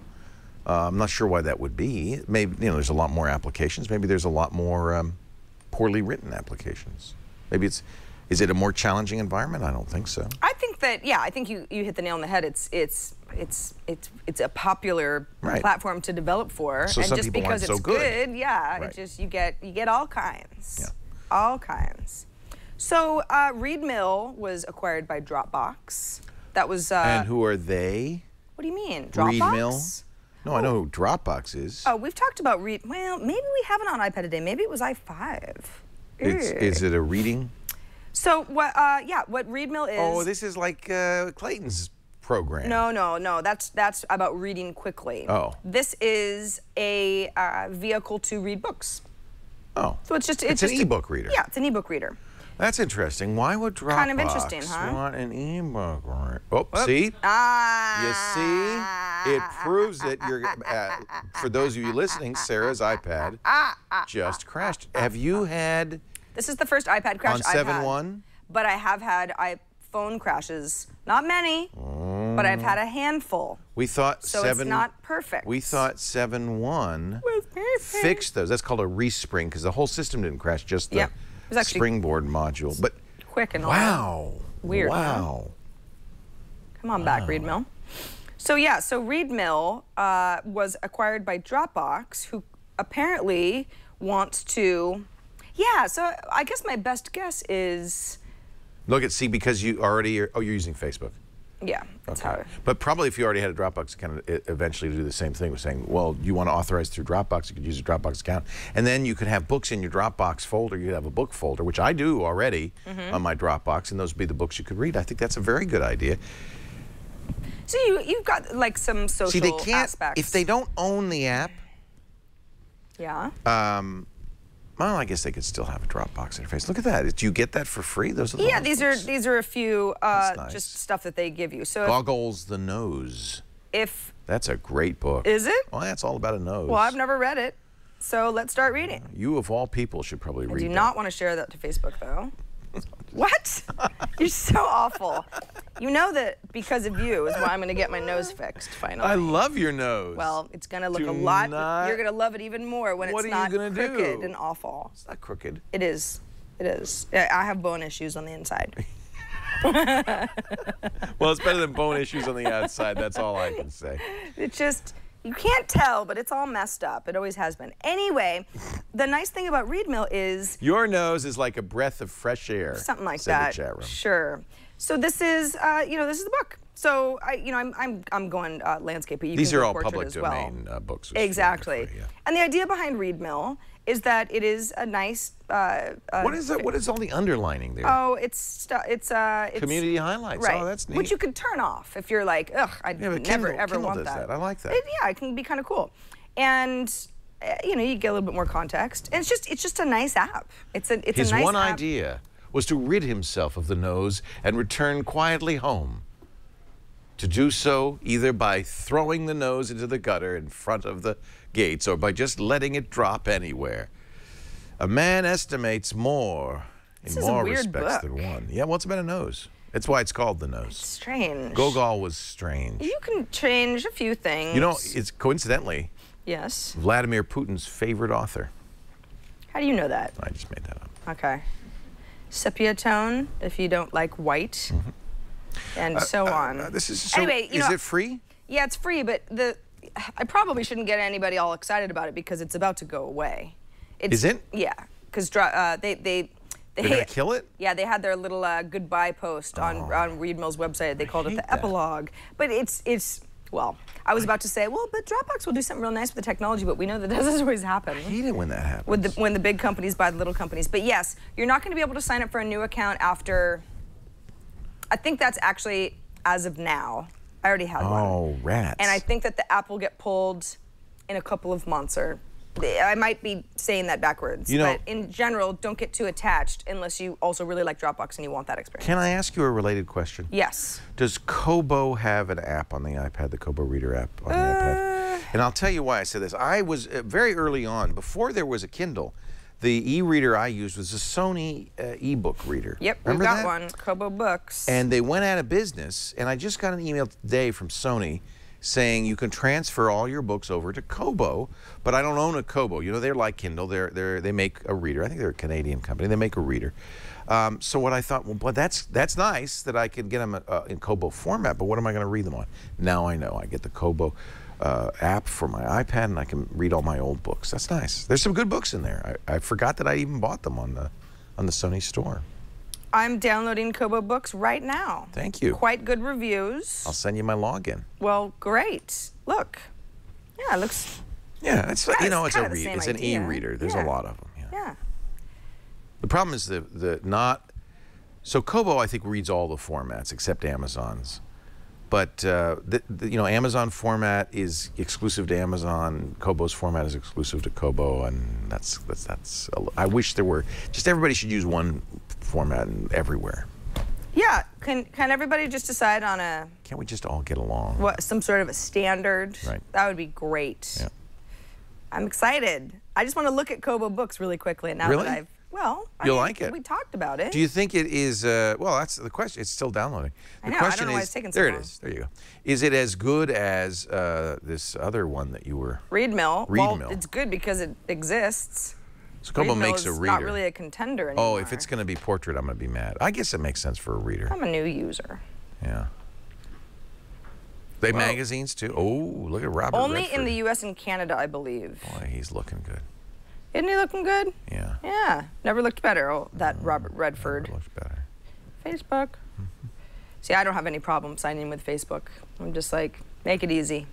I'm not sure why that would be. Maybe there's a lot more applications. Maybe there's a lot more poorly written applications. Maybe is it a more challenging environment? I don't think so. I think that I think you hit the nail on the head. It's a popular platform to develop for, so and some just people because aren't it's so good, it just you get all kinds. Yeah. All kinds. So Reed Mill was acquired by Dropbox. That was. And who are they? What do you mean? Dropbox? ReadMill? No, I know who Dropbox is. Oh, we've talked about well, maybe we haven't on iPad today. Maybe it was i5. Is it a reading? So what? Yeah, what ReadMill is. Oh, this is like Clayton's program. No. That's about reading quickly. Oh. This is a vehicle to read books. Oh. So it's an e-book reader. Yeah, it's an e-book reader. That's interesting. Why would Dropbox Kind of interesting, huh? want an e-book reader? Oh, see? Ah. You see? It proves that you're. For those of you listening, Sarah's iPad just crashed. Have you had? This is the first iPad crash on I've had. 7.1? But I have had iPhone crashes. Not many, but I've had a handful. We thought so it's not perfect. We thought 7.1 fixed those. That's called a respring because the whole system didn't crash, just the springboard module. But quick and all. Wow. Weird. Wow. Huh? Come on back, ReadMill. So yeah, so ReadMill was acquired by Dropbox, who apparently wants to. Yeah, so I guess my best guess is. Look at because you already are, you're using Facebook. Yeah, that's how. But probably if you already had a Dropbox account, eventually do the same thing with saying, well, you want to authorize through Dropbox, you could use a Dropbox account. And then you could have books in your Dropbox folder. You'd have a book folder, which I do already on my Dropbox, and those would be the books you could read. I think that's a very good idea. So you've got like some social See, they can't, aspects. if they don't own the app. Yeah. Well, I guess they could still have a Dropbox interface. Look at that. Do you get that for free? Those are the these are a few nice. just stuff that they give you. So Goggles the Nose. That's a great book. Is it? Well, that's all about a nose. Well, I've never read it. So let's start reading. You of all people should probably read I do that. not want to share that to Facebook though. What? You're so awful. You know that because of you is why I'm going to get my nose fixed finally. I love your nose. Well, it's going to look a lot. You're going to love it even more when it's not crooked and awful. It's not crooked. It is. It is. I have bone issues on the inside. Well, it's better than bone issues on the outside. That's all I can say. It's just. You can't tell, but it's all messed up. It always has been. Anyway, the nice thing about ReadMill is your nose is like a breath of fresh air. Something like said that. The chat room. Sure. So this is, this is the book. So I'm going landscape, but you these can are go all portrait public as well. domain books. Exactly. Free, yeah. And the idea behind ReadMill is that it is a nice. What is it? What is all the underlining there? Oh, it's community highlights. Right. Oh, that's neat. Which you could turn off if you're like, ugh, I'd never ever Kindle want does that. I like that. Yeah, it can be kind of cool, and you get a little bit more context, and it's just a nice app. It's a nice His one app. idea was to rid himself of the nose and return quietly home. To do so either by throwing the nose into the gutter in front of the gates or by just letting it drop anywhere. A man estimates more in more respects than one. Yeah, well, it's about a nose. That's why it's called The Nose. It's strange. Gogol was strange. You can change a few things. You know, it's coincidentally yes. Vladimir Putin's favorite author. How do you know that? I just made that up. Okay. Sepia tone, if you don't like white. And so on. This is so, anyway, is it free? Yeah, it's free, but I probably shouldn't get anybody all excited about it because it's about to go away. Is it? Yeah, because they're gonna kill it? Yeah, they had their little goodbye post on ReadMill's website. They called it the epilogue. But it's well, I was about to say, well, but Dropbox will do something real nice with the technology, but we know that doesn't always happen. I hate it when that happens. When the big companies buy the little companies. But yes, you're not going to be able to sign up for a new account after. I think that's actually as of now. I already had one. Oh, rats. And I think that the app will get pulled in a couple of months, or I might be saying that backwards. But in general, don't get too attached unless you also really like Dropbox and you want that experience. Can I ask you a related question? Yes. Does Kobo have an app on the iPad, the Kobo Reader app on the iPad? And I'll tell you why I said this. I was very early on, before there was a Kindle, the e-reader I used was a Sony e-book reader. Yep, Remember we've got that? one, Kobo Books. And they went out of business, and I just got an email today from Sony saying you can transfer all your books over to Kobo, but I don't own a Kobo. You know, they're like Kindle. They make a reader. I think they're a Canadian company. They make a reader. So what I thought, well, boy, that's nice that I can get them in Kobo format, but what am I going to read them on? Now I know. I get the Kobo app for my iPad, and I can read all my old books. That's nice. There's some good books in there. I forgot that I even bought them on the Sony store. I'm downloading Kobo books right now. Thank you. Quite good reviews. I'll send you my login. Well, great. Look. Yeah, it looks... Yeah, it's yeah, you know, it's an e-reader. There's a lot of them. Yeah. The problem is so Kobo, I think, reads all the formats except Amazon's. But you know, Amazon format is exclusive to Amazon. Kobo's format is exclusive to Kobo, and that's. I wish there were just everybody should use one format everywhere. Yeah. Can everybody just decide on a? Can't we just all get along? What, some sort of a standard? Right. That would be great. Yeah. I'm excited. I just want to look at Kobo books really quickly now really? that I mean, like it? We talked about it. Do you think it is, well, that's the question. It's still downloading. I know, I don't know why it's taking so long. There it is. There you go. Is it as good as this other one that you were? Readmill. Readmill. Well, it's good because it exists. So Kobo makes a reader. Not really a contender anymore. Oh, if it's going to be portrait, I'm going to be mad. I guess it makes sense for a reader. I'm a new user. Yeah. They magazines too. Oh, look at Robert Only Redford. in the U.S. and Canada, I believe. Boy, he's looking good. Isn't he looking good? Yeah. Yeah. Never looked better. Oh, that Robert Redford. Never looked better. Facebook. See, I don't have any problem signing in with Facebook. I'm just like, make it easy.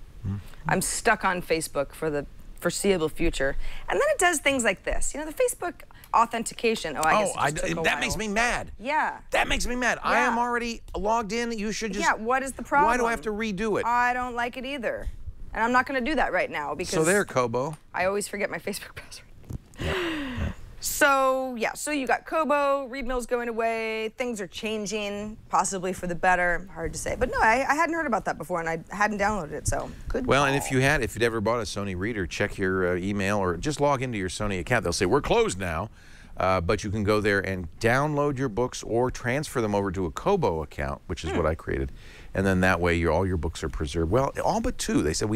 I'm stuck on Facebook for the foreseeable future. And then it does things like this. You know, the Facebook authentication. Oh, I guess it took a that while. makes me mad. Yeah. That makes me mad. Yeah. I am already logged in. You should just... Yeah, what is the problem? Why do I have to redo it? I don't like it either. And I'm not going to do that right now because... So there, Kobo. I always forget my Facebook password. So, yeah, so you got Kobo, Readmill's going away, things are changing, possibly for the better, hard to say. But no, I hadn't heard about that before, and I hadn't downloaded it, so good Well, call. and if you'd ever bought a Sony reader, check your email or just log into your Sony account. They'll say, we're closed now, but you can go there and download your books or transfer them over to a Kobo account, which is what I created. And then that way, all your books are preserved. Well, all but two. They said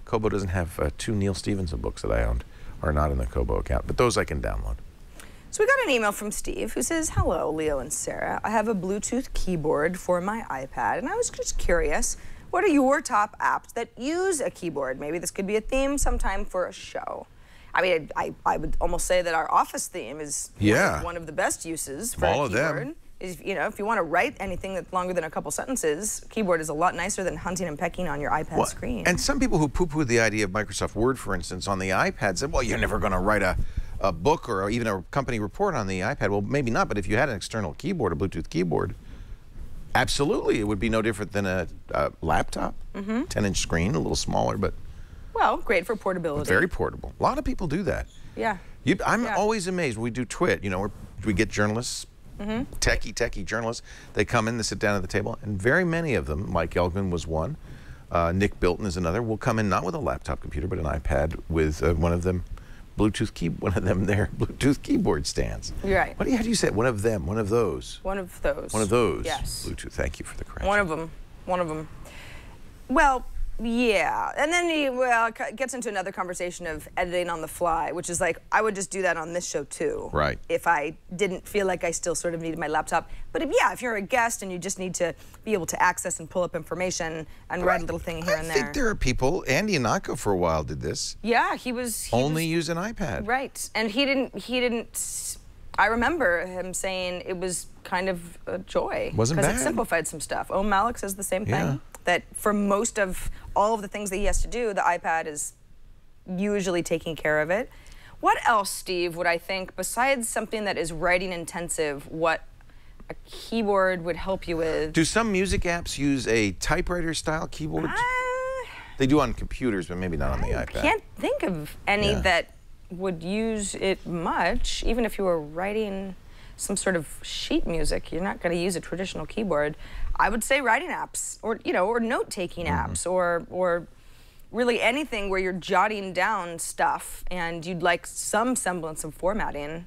Kobo doesn't have two Neil Stephenson books that I owned are not in the Kobo account, but those I can download. So we got an email from Steve who says, hello, Leo and Sarah. I have a Bluetooth keyboard for my iPad, and I was just curious, what are your top apps that use a keyboard? Maybe this could be a theme sometime for a show. I mean, I would almost say that our office theme is one of the best uses for all a keyboard. of them. You know, if you want to write anything that's longer than a couple sentences, keyboard is a lot nicer than hunting and pecking on your iPad screen. And some people who poo-poo the idea of Microsoft Word, for instance, on the iPad said, well, you're never going to write a book or even a company report on the iPad. Well, maybe not, but if you had an external keyboard, a Bluetooth keyboard, absolutely, it would be no different than a laptop. 10-inch screen, a little smaller, but... Well, great for portability. Very portable. A lot of people do that. Yeah. I'm always amazed when we do Twit. You know, we get journalists, techie journalists. They come in, they sit down at the table, and very many of them, Mike Elgin was one, Nick Bilton is another, will come in not with a laptop computer, but an iPad with one of them Bluetooth keyboard stands. You're right. How do you say it? One of them, one of those. One of those. One of those. Yes. Bluetooth. Thank you for the correction. One of them. One of them. Well, yeah. And then it gets into another conversation of editing on the fly, which is like, I would just do that on this show too. Right. If I didn't feel like I still sort of needed my laptop. But if you're a guest and you just need to be able to access and pull up information and write a little thing here and there. I think there are people, Andy Anako for a while did this. Yeah, he was only use an iPad. Right. And he didn't, I remember him saying it was kind of a joy. Wasn't bad. Because it simplified some stuff. Malik says the same thing. Yeah. That for most of all of the things that he has to do, the iPad is usually taking care of it. What else, Steve, would I think, besides something that is writing intensive, what a keyboard would help you with? Do some music apps use a typewriter-style keyboard? They do on computers, but maybe not on the iPad. I can't think of any that would use it much. Even if you were writing some sort of sheet music, you're not going to use a traditional keyboard. I would say writing apps, or or note-taking apps, or really anything where you're jotting down stuff and you'd like some semblance of formatting.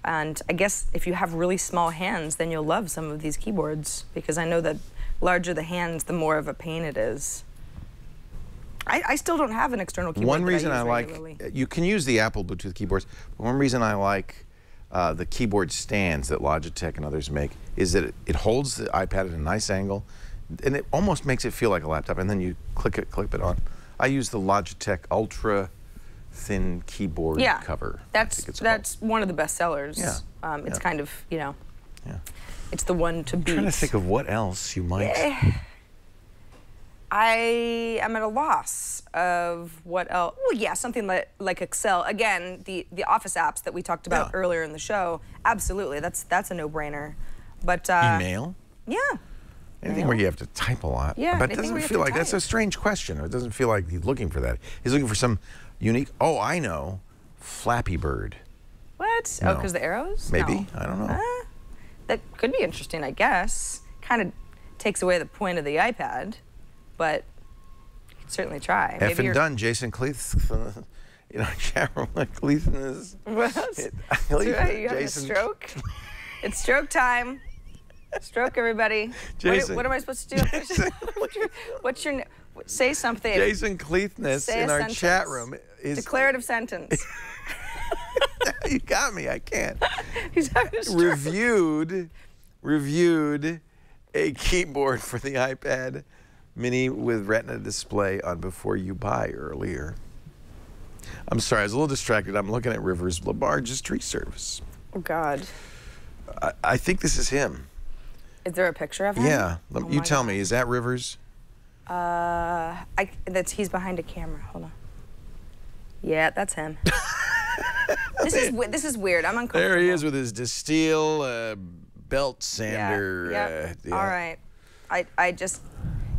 And I guess if you have really small hands, then you'll love some of these keyboards, because I know that larger the hands, the more of a pain it is. I still don't have an external keyboard. One reason I regularly. you can use the Apple Bluetooth keyboards, but one reason I like the keyboard stands that Logitech and others make is that it holds the iPad at a nice angle, and it almost makes it feel like a laptop, and then you clip it on. I use the Logitech Ultra Thin Keyboard cover. That's one of the best sellers. Yeah. It's kind of, Yeah. It's the one to beat. I'm trying to think of what else you might. I am at a loss of what else. Well, yeah, something like Excel. Again, the Office apps that we talked about earlier in the show. Absolutely, that's a no-brainer. But email. Yeah. Anything where you have to type a lot. Yeah. But it doesn't feel like that's a strange question. It doesn't feel like he's looking for that. He's looking for some unique. Oh, I know, Flappy Bird. What? No. Oh, because the arrows? Maybe. No. I don't know. That could be interesting, I guess. Kind of takes away the point of the iPad, but you can certainly try. F and done, Jason Cleeth. You know, chat room like Cleethan is. You having a stroke? It's stroke time. Stroke, everybody. Jason. What am I supposed to do? What's your say something. Jason Cleethness in our chat room is declarative sentence. You got me. I can't. He's having a stroke. Reviewed a keyboard for the iPad Mini with Retina display on Before You Buy earlier. I'm sorry, I was a little distracted. I'm looking at Rivers Labarge's tree service. Oh God. I think this is him. Is there a picture of him? Yeah. Oh you tell me. Is that Rivers? He's behind a camera. Hold on. Yeah, that's him. This is weird. I'm uncomfortable. There he is with his Distill belt sander. Yeah. All right. I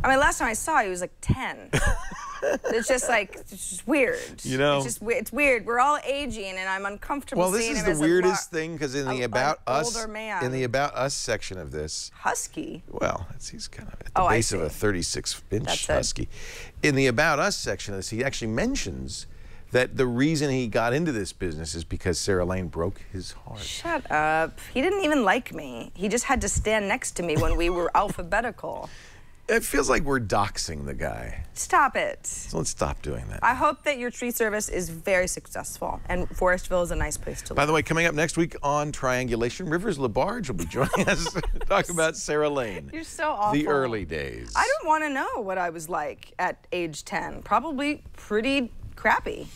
mean, last time I saw he was like 10. It's just weird. You know, it's weird. We're all aging, and I'm uncomfortable. Well, this seeing is him the as weirdest thing because in the About Us, older man. in the About Us section of this, husky. Well, he's kind of at the base of a 36-inch husky. In the About Us section of this, he actually mentions that the reason he got into this business is because Sarah Lane broke his heart. Shut up. He didn't even like me. He just had to stand next to me when we were alphabetical. It feels like we're doxing the guy. Stop it. So let's stop doing that. I hope that your tree service is very successful, and Forestville is a nice place to live. By the way, coming up next week on Triangulation, Rivers Labarge will be joining us to talk about Sarah Lane. You're so awful. The early days. I don't want to know what I was like at age 10. Probably pretty crappy.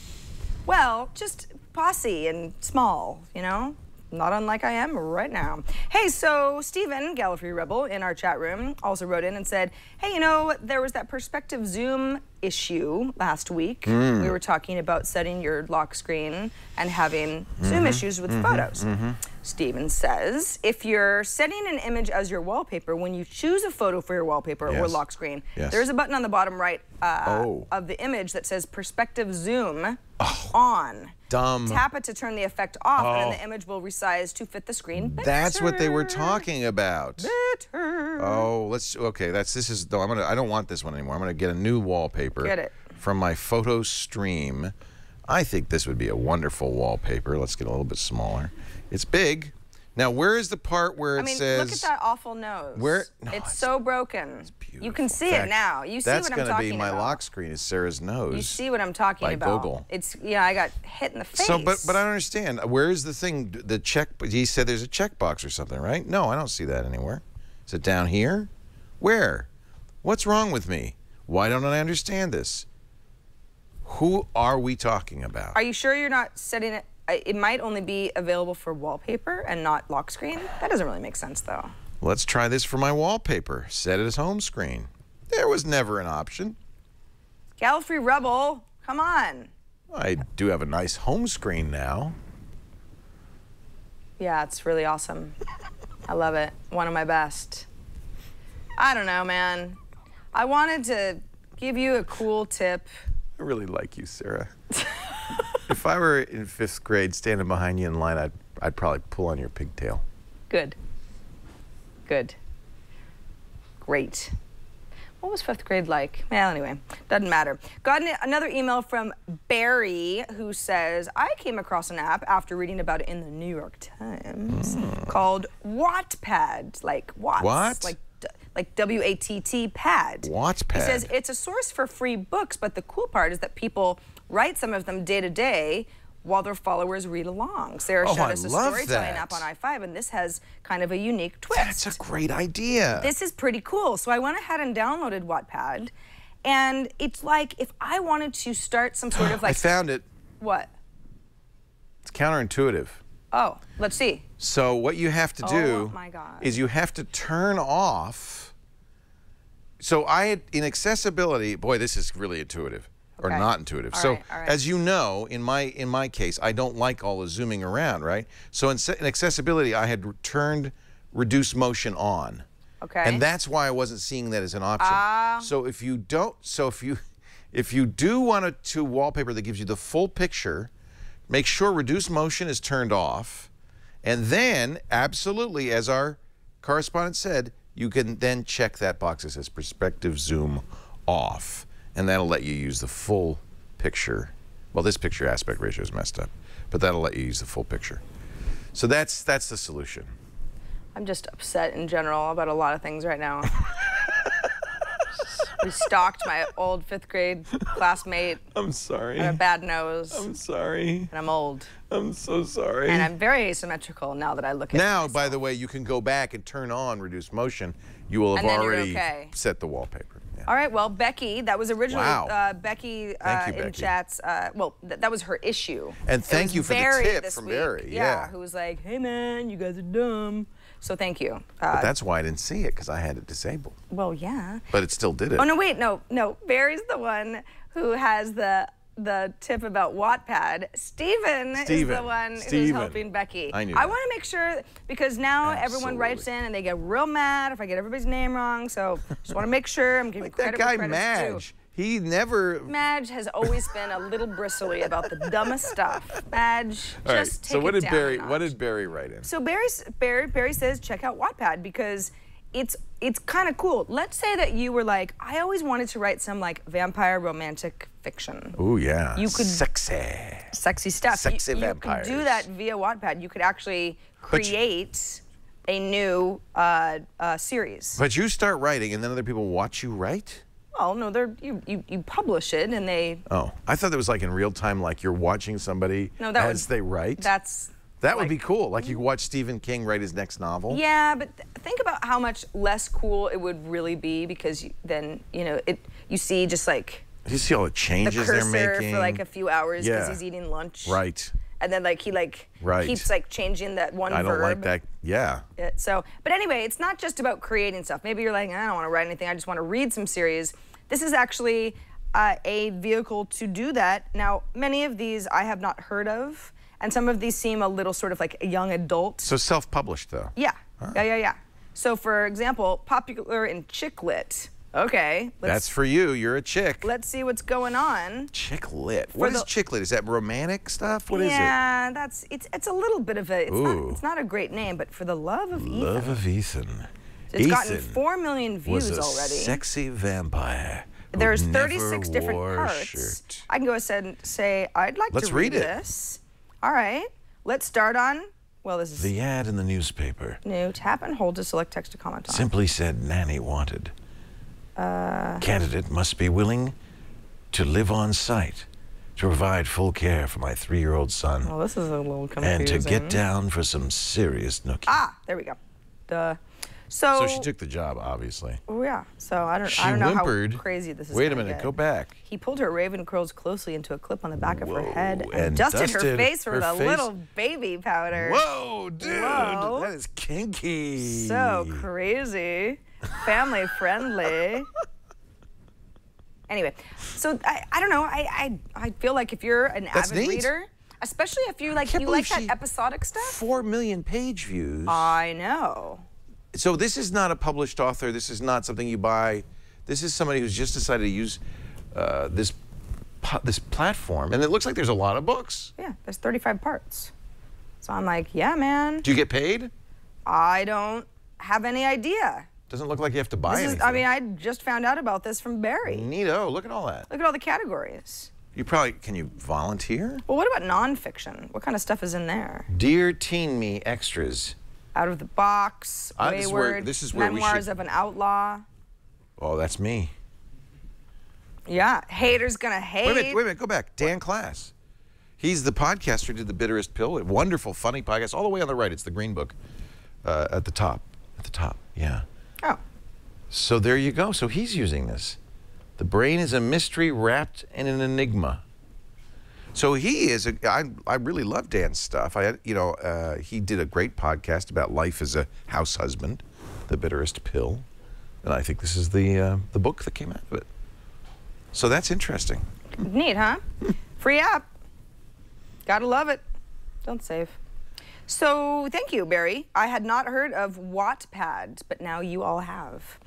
Well, just bossy and small, you know? Not unlike I am right now. Hey, so Stephen, Gallifrey Rebel, in our chat room, also wrote in and said, hey, you know, there was that perspective zoom issue last week. We were talking about setting your lock screen and having zoom issues with photos. Stephen says, if you're setting an image as your wallpaper, when you choose a photo for your wallpaper or lock screen, there's a button on the bottom right of the image that says perspective zoom on. Dumb. Tap it to turn the effect off, and then the image will resize to fit the screen better. That's what they were talking about. Better. Oh, I don't want this one anymore. I'm gonna get a new wallpaper. Get it. From my photo stream. I think this would be a wonderful wallpaper. Let's get a little bit smaller. It's big. Now, where is the part where it says... look at that awful nose. Where? No, it's so broken. It's beautiful. You can see it now. You see what I'm talking about. That's going to be my lock screen is Sarah's nose. You see what I'm talking about. Google. It's, I got hit in the face. So, but I don't understand. Where is the thing, the check? He said there's a checkbox or something, right? No, I don't see that anywhere. Is it down here? Where? What's wrong with me? Why don't I understand this? Who are we talking about? Are you sure you're not setting it? It might only be available for wallpaper and not lock screen. That doesn't really make sense, though. Let's try this for my wallpaper. Set it as home screen. There was never an option. Gallifrey Rebel, come on. I do have a nice home screen now. Yeah, it's really awesome. I love it. One of my best. I don't know, man. I wanted to give you a cool tip. I really like you, Sarah. If I were in 5th grade standing behind you in line, I'd probably pull on your pigtail. Good. Good. Great. What was 5th grade like? Well, anyway, doesn't matter. Got another email from Barry who says, I came across an app after reading about it in the New York Times called Wattpad. Like Watts. What? Like W-A-T-T pad. Wattpad. He says it's a source for free books, but the cool part is that people write some of them day to day while their followers read along. Sarah showed us a storytelling app on i5, and this has kind of a unique twist. That's a great idea. This is pretty cool. So I went ahead and downloaded Wattpad, and it's like if I wanted to start some sort of like... I found it. What? It's counterintuitive. Oh, let's see. So what you have to do my God. is you have to turn off. So in accessibility, boy, this is really intuitive. Or Okay. not intuitive. All So right. as you know, in my case, I don't like all the zooming around, right? So in accessibility, I had turned reduce motion on. Okay. And that's why I wasn't seeing that as an option. So if you don't, if you do want to wallpaper that gives you the full picture, make sure reduce motion is turned off. And then, absolutely, as our correspondent said, you can then check that box that says perspective zoom off. And that'll let you use the full picture. Well, this picture aspect ratio is messed up, but that'll let you use the full picture. So that's the solution. I'm just upset in general about a lot of things right now. We stalked my old 5th grade classmate. I'm sorry. I have a bad nose. I'm sorry. And I'm old. I'm so sorry. And I'm very asymmetrical now that I look at it. Now, by the way, you can go back and turn on reduce motion. You will have And then you're already okay. set the wallpaper. Yeah. All right, well, Becky, that was originally Becky, Thank you, in Becky. chats. Well, that was her issue. And It thank was you for the Barry tip this from week. Barry, Yeah, yeah. who was like, hey, man, you guys are dumb. So thank you. But that's why I didn't see it, because I had it disabled. Well, yeah. But it still did it. Oh, no, wait, no. Barry's the one who has the tip about Wattpad. Steven is the one who's helping Becky. I knew I that. want to make sure, because now everyone writes Absolutely. in and they get real mad if I get everybody's name wrong. So just want to make sure I'm giving Like credit that guy where credit's due. Madge. He never. Madge has always been a little bristly about the dumbest stuff. Madge, All right. just take So what it did down Barry? a notch. What did Barry write in? So Barry says check out Wattpad because it's kind of cool. Let's say that you were like, I always wanted to write some like vampire romantic fiction. Oh yeah. You could sexy stuff. Sexy you vampires. could do that via Wattpad. You could actually create a new series. But you start writing, and then other people watch you write. Well, no, you publish it and they. Oh, I thought that was like in real time, like you're watching somebody as they write. That would be cool. Like you could watch Stephen King write his next novel. Yeah, but think about how much less cool it would really be because then you see just like You see all the the changes they're cursor making for like a few hours because Yeah. he's eating lunch. Right. And then like he keeps like changing that one I verb. don't like that. Yeah. So, but anyway, it's not just about creating stuff. Maybe you're like, I don't want to write anything. I just want to read some series. This is actually a vehicle to do that. Now, many of these I have not heard of, and some of these seem a little sort of like a young adult. So self-published though. Yeah. Yeah. So, for example, popular in chick lit. Okay. That's for you. You're a chick. Let's see what's going on. Chick lit. What is chick lit? Is that romantic stuff? What is it? Yeah, it's a little bit of a. Ooh. It's not a great name, but for the love of Ethan. Love of Ethan. It's gotten Ethan 4 million views was a already. sexy vampire. who There's never 36 different wore a parts. shirt. I can go ahead and say I'd like Let's to read read it. this. All right. Let's start on. Well, this is The ad in the newspaper new. Tap and hold to select text to comment on. simply said nanny wanted. Candidate must be willing to live on site to provide full care for my 3-year-old son Well, this is a little confusing. and to get down for some serious nookie. Ah, there we go. So So she took the job, obviously. Oh yeah. So I don't She know whimpered. how crazy this is. Wait a gonna minute, get. go back. He pulled her raven curls closely into a clip on the back of her head Whoa, and dusted her dusted face with her a face? little baby powder. Whoa, dude, Whoa. that is kinky. So crazy, family friendly. Anyway, so I don't know. I feel like if you're an That's avid neat. reader, especially if you like can't believe that she- episodic stuff. 4 million page views. I know. So this is not a published author. This is not something you buy. This is somebody who's just decided to use this platform, and it looks like there's a lot of books. Yeah, there's 35 parts. So I'm like, yeah, man. Do you get paid? I don't have any idea. Doesn't look like you have to buy anything. I mean, I just found out about this from Barry. Neato. Look at all that. Look at all the categories. Can you volunteer? Well, what about nonfiction? What kind of stuff is in there? Dear Teen Me extras. Out of the Box, Wayward, this is where we Memoirs should- of an Outlaw. Oh, that's me. Yeah, haters gonna hate. Wait a minute, go back. Dan Class. He's the podcaster who did The Bitterest Pill. A wonderful, funny podcast. All the way on the right, it's the green book. At the top. At the top, yeah. Oh. So there you go. So he's using this. The brain is a mystery wrapped in an enigma. So he is I really love Dan's stuff. He did a great podcast about life as a house husband, The Bitterest Pill, and I think this is the book that came out of it. So that's interesting. Neat, huh? Free app. Gotta love it. Don't save. So thank you, Barry. I had not heard of Wattpad, but now you all have.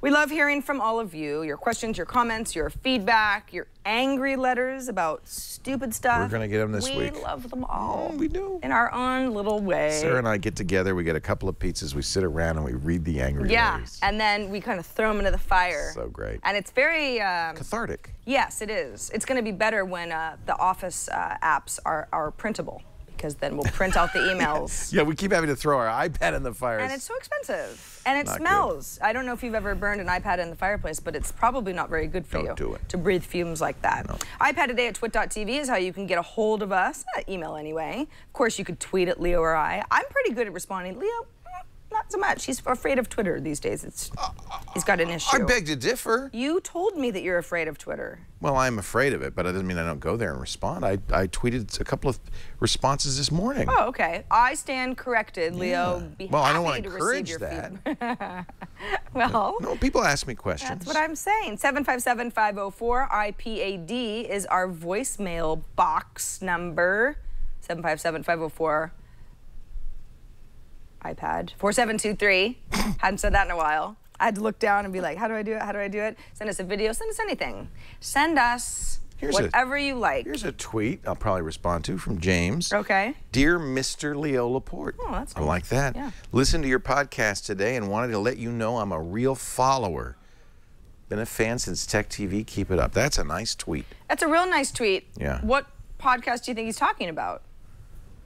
We love hearing from all of you, your questions, your comments, your feedback, your angry letters about stupid stuff. We're going to get them this week. We love them all. Oh, we do. In our own little way. Sarah and I get together, we get a couple of pizzas, we sit around and we read the angry letters. Yeah, and then we kind of throw them into the fire. So great. And it's very... cathartic. Yes, it is. It's going to be better when the Office apps are printable, because then we'll print out the emails. Yeah, we keep having to throw our iPad in the fire. And it's so expensive. And it Not smells. Good. I don't know if you've ever burned an iPad in the fireplace, but it's probably not very good for you. Don't do it. To breathe fumes like that. No. iPad Today at twit.tv is how you can get a hold of us. Email anyway. Of course, you could tweet at Leo or I. I'm pretty good at responding. Leo, not so much. He's afraid of Twitter these days. He's got an issue. I beg to differ. You told me that you're afraid of Twitter. Well, I'm afraid of it, but it doesn't mean I don't go there and respond. I tweeted a couple of responses this morning. Oh, okay. I stand corrected, Leo. Yeah. Be well, happy I don't want to receive encourage your that. feedback. Well, no, people ask me questions. That's what I'm saying. 757-504-IPAD is our voicemail box number. 757-504 iPad 4723. Hadn't said that in a while. I had to look down and be like, how do I do it? How do I do it? Send us a video. Send us anything. Send us whatever you like. Here's a tweet I'll probably respond to from James. Okay. Dear Mr. Leo Laporte. Oh, that's I nice. like that. Yeah. Listen to your podcast today and wanted to let you know I'm a real follower. Been a fan since Tech TV. Keep it up. That's a nice tweet. That's a real nice tweet. Yeah. What podcast do you think he's talking about?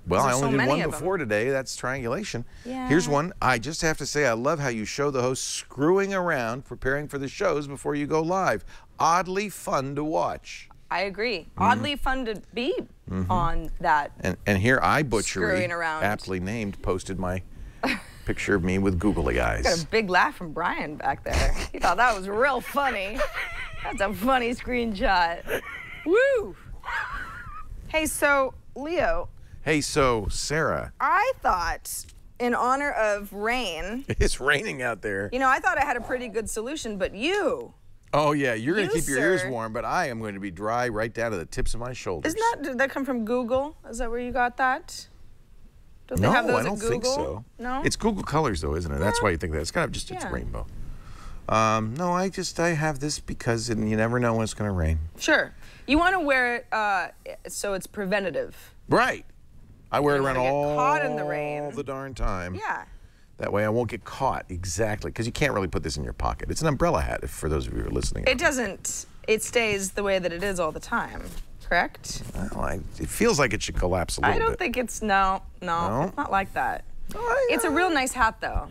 Well, I only did one of before today. That's triangulation. Yeah. Here's one. I just have to say I love how you show the hosts screwing around, preparing for the shows before you go live. Oddly fun to watch. I agree. Oddly fun to be on that. And here I Screwing around. aptly named, posted my picture of me with googly eyes. Got a big laugh from Brian back there. He thought that was real funny. That's a funny screenshot. Woo! Hey, so Leo. Hey, so Sarah. I thought, in honor of rain. It's raining out there. You know, I thought I had a pretty good solution, but you. Oh yeah, you're going to You, keep your ears sir. warm, but I am going to be dry right down to the tips of my shoulders. Did that come from Google? Is that where you got that? Don't they No, have those I don't at Google? think so. No? It's Google Colors though, isn't it? That's why you think that. It's kind of just, it's Yeah. rainbow. No, I have this because you never know when it's going to rain. Sure. You want to wear it so it's preventative. Right. I wear it You around wanna get all caught in the rain. the darn time. Yeah. That way I won't get caught, exactly, because you can't really put this in your pocket. It's an umbrella hat, for those of you who are listening. It doesn't. It stays the way that it is all the time, correct? Well, it feels like it should collapse a little I bit. don't think it's, no, No? it's not like that. Oh, It's a real nice hat, though.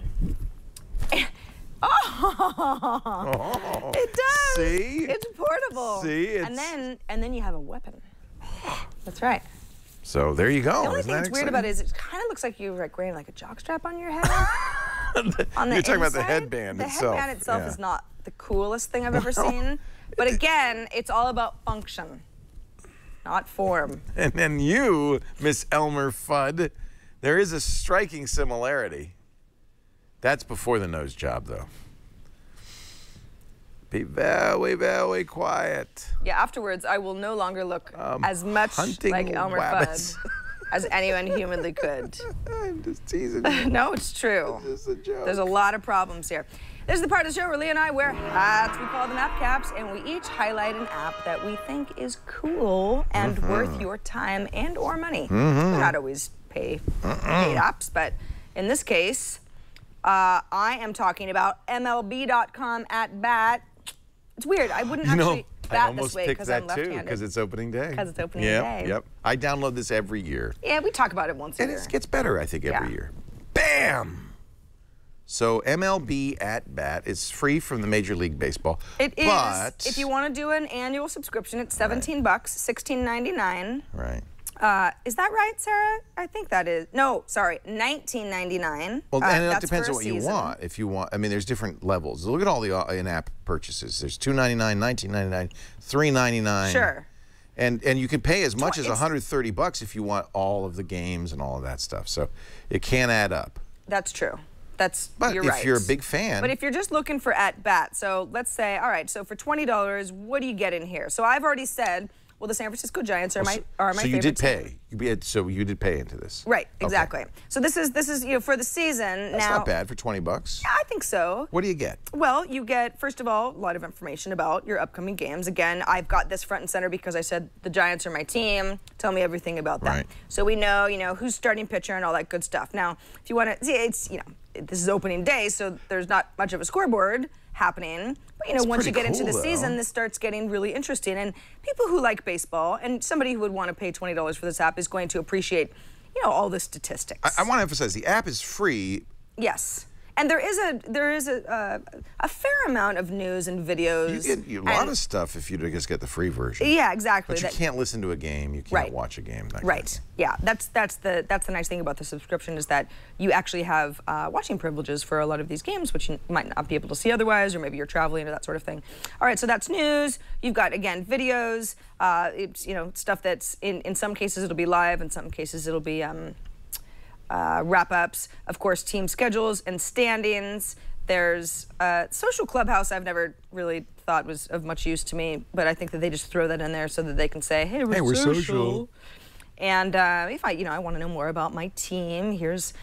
Oh. It does. See? It's portable. See? It's... And then you have a weapon. That's right. So there you go. The only Isn't thing that that's weird about it exciting? is it kind of looks like you're like wearing like a jockstrap on your head. On the You're talking about the inside. headband itself. The headband itself Yeah. is not the coolest thing I've ever seen. But again, it's all about function, not form. And then you, Miss Elmer Fudd, there is a striking similarity. That's before the nose job, though. Be very, very quiet. Yeah, afterwards, I will no longer look as much hunting like Elmer rabbits. Fudd as anyone humanly could. I'm just teasing you. No, it's true. This is a joke. There's a lot of problems here. This is the part of the show where Lee and I wear hats. We call them app caps, and we each highlight an app that we think is cool and worth your time and or money. We not always paid apps, but in this case, I am talking about MLB.com at bat. It's weird. I wouldn't actually bat this way because I'm left-handed. because it's opening day. Because it's opening day. Yep. I download this every year. Yeah, we talk about it once a And year. it gets better, I think, every Yeah. year. Bam! So MLB at bat is free from the Major League Baseball. It is. But, If you want to do an annual subscription, it's $17, $16.99. Right. Is that right, Sarah? I think that is. No, sorry, $19.99. Well, and it that's depends for on a what you season. want. If you want, I mean, there's different levels. Look at all the in-app purchases. There's $2.99, $19.99, $3.99. Sure. And you can pay as much as $130 if you want all of the games and all of that stuff. So it can add up. That's true. But you're if right. you're a big fan. But if you're just looking for at-bat, so let's say, all right, so for $20, what do you get in here? So I've already said, well, the San Francisco Giants are my favorite So you did team. pay. So you did pay into this. Right, exactly. Okay. So this is for the season. That's not bad for $20. Yeah, I think so. What do you get? Well, you get, first of all, a lot of information about your upcoming games. Again, I've got this front and center because I said the Giants are my team. Tell me everything about them. Right. So we know, who's starting pitcher and all that good stuff. Now, if you want to see, it's, this is opening day, so there's not much of a scoreboard happening. But once you get into the season, this starts getting really interesting. And people who like baseball, and somebody who would want to pay $20 for this app is going to appreciate, all the statistics. I want to emphasize the app is free. Yes. And there is a fair amount of news and videos. You get a lot of stuff if you just get the free version. Yeah, exactly. But you can't listen to a game. You can't watch a game. Right. Yeah. That's the nice thing about the subscription is that you actually have watching privileges for a lot of these games, which you might not be able to see otherwise, or maybe you're traveling or that sort of thing. All right. So that's news. You've got again videos. It's stuff that's in some cases it'll be live, in some cases it'll be wrap-ups, of course, team schedules and standings. There's social clubhouse. I've never really thought was of much use to me, but I think that they just throw that in there so that they can say, "Hey, we're social." And if I want to know more about my team, here's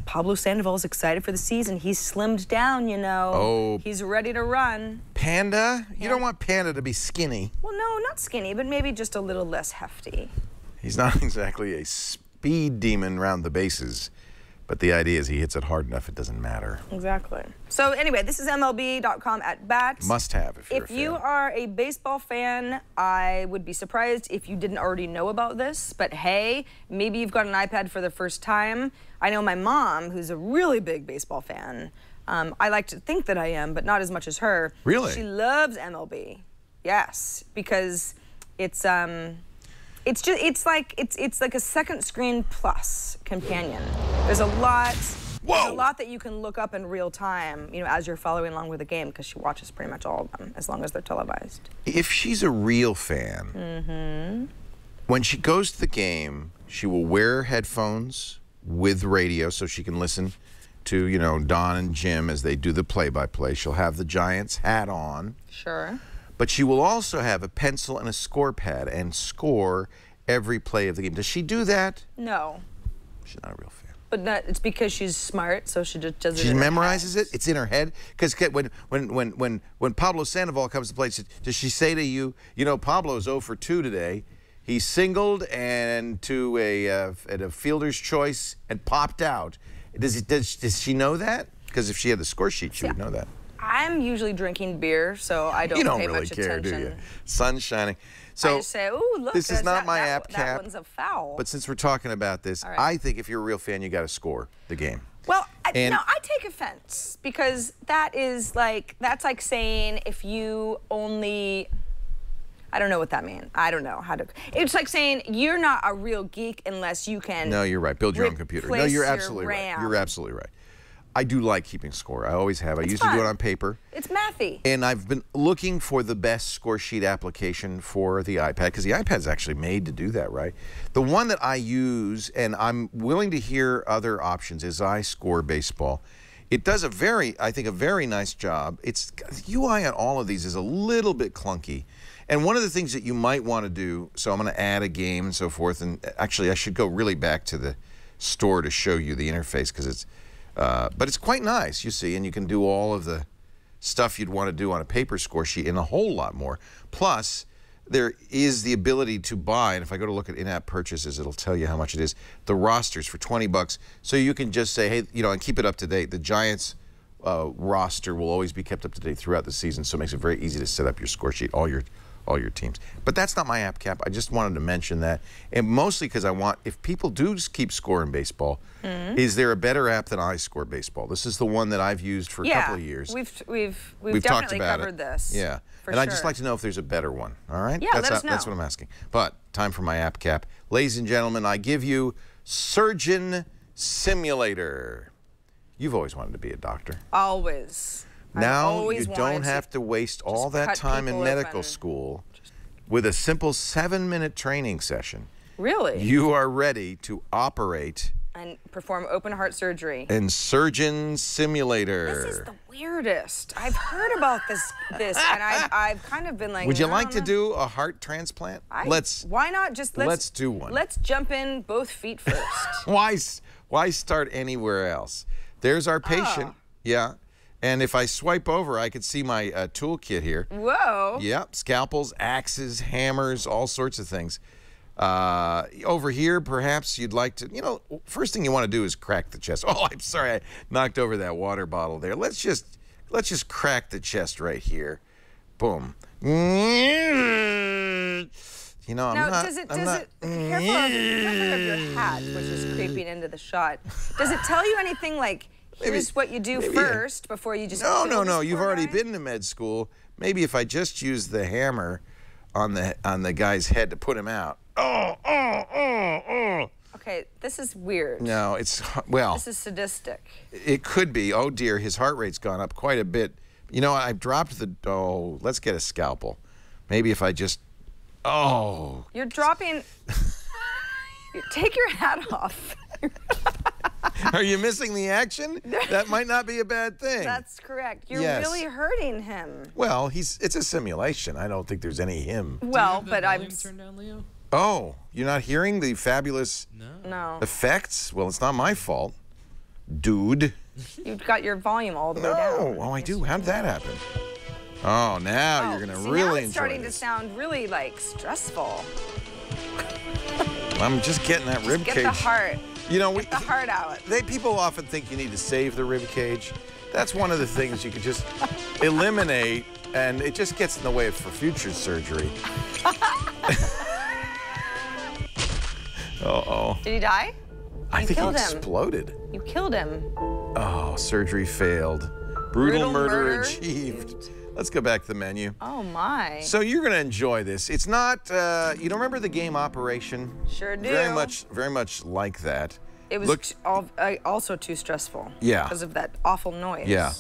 Pablo Sandoval is excited for the season. He's slimmed down, Oh. He's ready to run. Panda? You don't want Panda to be skinny. Well, no, not skinny, but maybe just a little less hefty. He's not exactly a speed demon around the bases, but the idea is he hits it hard enough it doesn't matter. Exactly. So anyway, this is MLB.com at bat. Must have if you're a fan. If you are a baseball fan, I would be surprised if you didn't already know about this, but hey, maybe you've got an iPad for the first time. I know my mom, who's a really big baseball fan. I like to think that I am, but not as much as her. Really? She loves MLB. Yes, because it's like a second screen plus companion. There's a lot that you can look up in real time, as you're following along with the game, because she watches pretty much all of them, as long as they're televised. If she's a real fan, when she goes to the game, she will wear headphones with radio so she can listen to, Don and Jim as they do the play-by-play. She'll have the Giants hat on. Sure. But she will also have a pencil and a score pad and score every play of the game. Does she do that? No. She's not a real fan. But it's because she's smart, so she just does it. She in her memorizes head. it. It's in her head. Because when Pablo Sandoval comes to play, does she say to you, Pablo's 0 for 2 today. He singled and to a fielder's choice and popped out. Does she know that? Because if she had the score sheet, she would know that. I'm usually drinking beer, so I don't pay really much care, attention. do you? Sun's shining. So I just say, ooh, look, this is not my app cap. That one's a foul. But since we're talking about this, right. I think if you're a real fan, you got to score the game. Well, I take offense because that's like saying if you only. I don't know what that means. I don't know how to. It's like saying you're not a real geek unless you can. No, you're right. Build your own computer. No, you're absolutely RAM. right. You're absolutely right. I do like keeping score. I always have. I used to do it on paper. It's mathy. And I've been looking for the best score sheet application for the iPad because the iPad's actually made to do that, right? The one that I use, and I'm willing to hear other options, is iScore Baseball. It does a very nice job. The UI on all of these is a little bit clunky. And one of the things that you might want to do, so I'm going to add a game and so forth, and actually I should go really back to the store to show you the interface because it's, but it's quite nice, you see, and you can do all of the stuff you'd want to do on a paper score sheet and a whole lot more. Plus, there is the ability to buy, and if I go to look at in-app purchases, it'll tell you how much it is, the rosters for $20. So you can just say, hey, and keep it up to date. The Giants roster will always be kept up to date throughout the season, so it makes it very easy to set up your score sheet, all your teams. But that's not my app cap. I just wanted to mention that, and mostly because I want, if people do keep score in baseball, is there a better app than iScore Baseball? This is the one that I've used for a couple of years. We've talked definitely about covered this. Yeah, and I'd just like to know if there's a better one. All right? Yeah, let us know. That's what I'm asking. But time for my app cap, ladies and gentlemen. I give you Surgeon Simulator. You've always wanted to be a doctor. Always. Now you don't have to waste all that time in medical school with a simple 7-minute training session, Really? you are ready to operate And perform open heart surgery. in Surgeon Simulator. This is the weirdest. I've heard about this, and I've kind of been like. Would you I like don't to know. do a heart transplant? Why not just let's do one. Let's jump in both feet first. Why start anywhere else? There's our patient. Oh. Yeah. And if I swipe over, I could see my toolkit here. Whoa. Yep. Scalpels, axes, hammers, all sorts of things. Over here, perhaps you'd like to, first thing you want to do is crack the chest. Oh, I'm sorry, I knocked over that water bottle there. Let's just crack the chest right here. Boom. I'm not. Does it? Careful of your hat, which is creeping into the shot. Does it tell you anything like? Here's what you do first before you just. No. You've already been to med school. Maybe if I just use the hammer on the guy's head to put him out. Okay, this is weird. No, this is sadistic. It could be. Oh dear, his heart rate's gone up quite a bit. I've dropped the. Oh, let's get a scalpel. Maybe if I just. Oh. You're dropping. Take your hat off. Are you missing the action? That might not be a bad thing. That's correct. You're really hurting him. Well, it's a simulation. I don't think there's any him. Well, but I'm. Turned down, Leo? Oh, you're not hearing the fabulous No. effects? Well, it's not my fault, dude. You've got your volume all the way down. Oh, I do. How did that happen? Oh, now you're gonna really now enjoy it's starting this. to sound really stressful. I'm just getting that rib cage. Get the heart. Get the heart out. People often think you need to save the rib cage. That's one of the things you could just eliminate, and it just gets in the way for future surgery. Uh-oh. Did he die? I think he killed him. exploded. You killed him. Oh, surgery failed. Brutal murder achieved. Let's go back to the menu. Oh, my. So you're going to enjoy this. It's not, you don't remember the game Operation? Sure do. Very much like that. It was also too stressful. Yeah. Because of that awful noise. Yeah.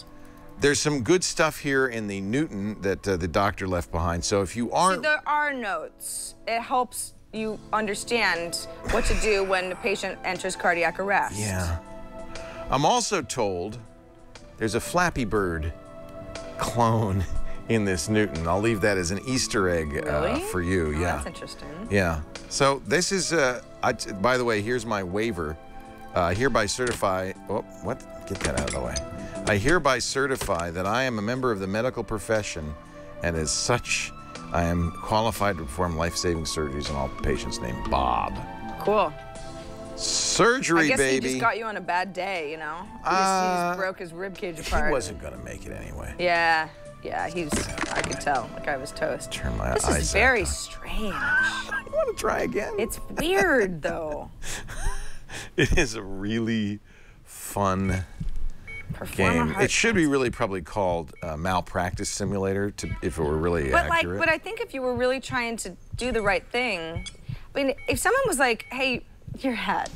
There's some good stuff here in the Newton that the doctor left behind. So if you aren't... See, there are notes. It helps you understand what to do when the patient enters cardiac arrest. Yeah. I'm also told there's a Flappy Bird clone in this Newton. I'll leave that as an Easter egg for you. Oh, yeah. That's interesting. Yeah. So this is, by the way, here's my waiver. Hereby certify, Get that out of the way. I hereby certify that I am a member of the medical profession, and as such, I am qualified to perform life-saving surgeries on all patients named Bob. Cool. Surgery, I guess baby. he just got you on a bad day, He just broke his rib cage apart. He wasn't going to make it anyway. Yeah, I could tell. The guy was toast. Turn my This eyes is very out. strange. You want to try again? It's weird, though. It is a really fun game. It should be really probably called Malpractice Simulator if it were really accurate. But I think if you were really trying to do the right thing, I mean, if someone was like, hey, your head.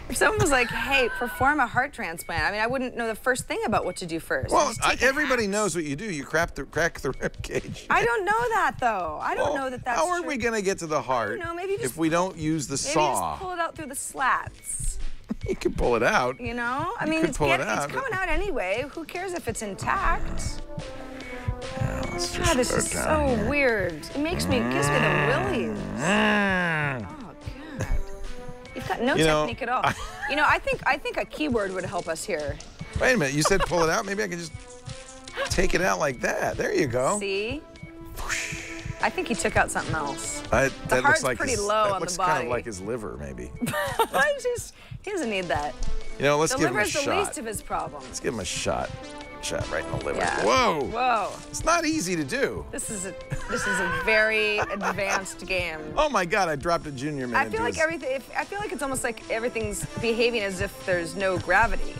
If someone was like, hey, perform a heart transplant, I mean, I wouldn't know the first thing about what to do first. Well, everybody knows what you do. You crack the rib cage. I don't know that, though. I don't know that that's How are we going to get to the heart I don't know, maybe if we don't use the saw? Maybe just pull it out through the slats. You can pull it out. I mean, it's coming out anyway. Who cares if it's intact? Yeah, God, this is so weird. It gives me the willies. Oh, God. You've got no technique at all. I think a keyword would help us here. Wait a minute, you said pull it out? Maybe I can just take it out like that. There you go. See? I think he took out something else. The heart's pretty low on the body. That looks kind of like his liver, maybe. He doesn't need that. Let's give him a shot. The liver's the least of his problems. Let's give him a shot. Shot right in the liver. Yeah. Whoa. It's not easy to do. This is a very advanced game. Oh my God! I dropped a junior man. I feel like it's almost like everything's behaving as if there's no gravity.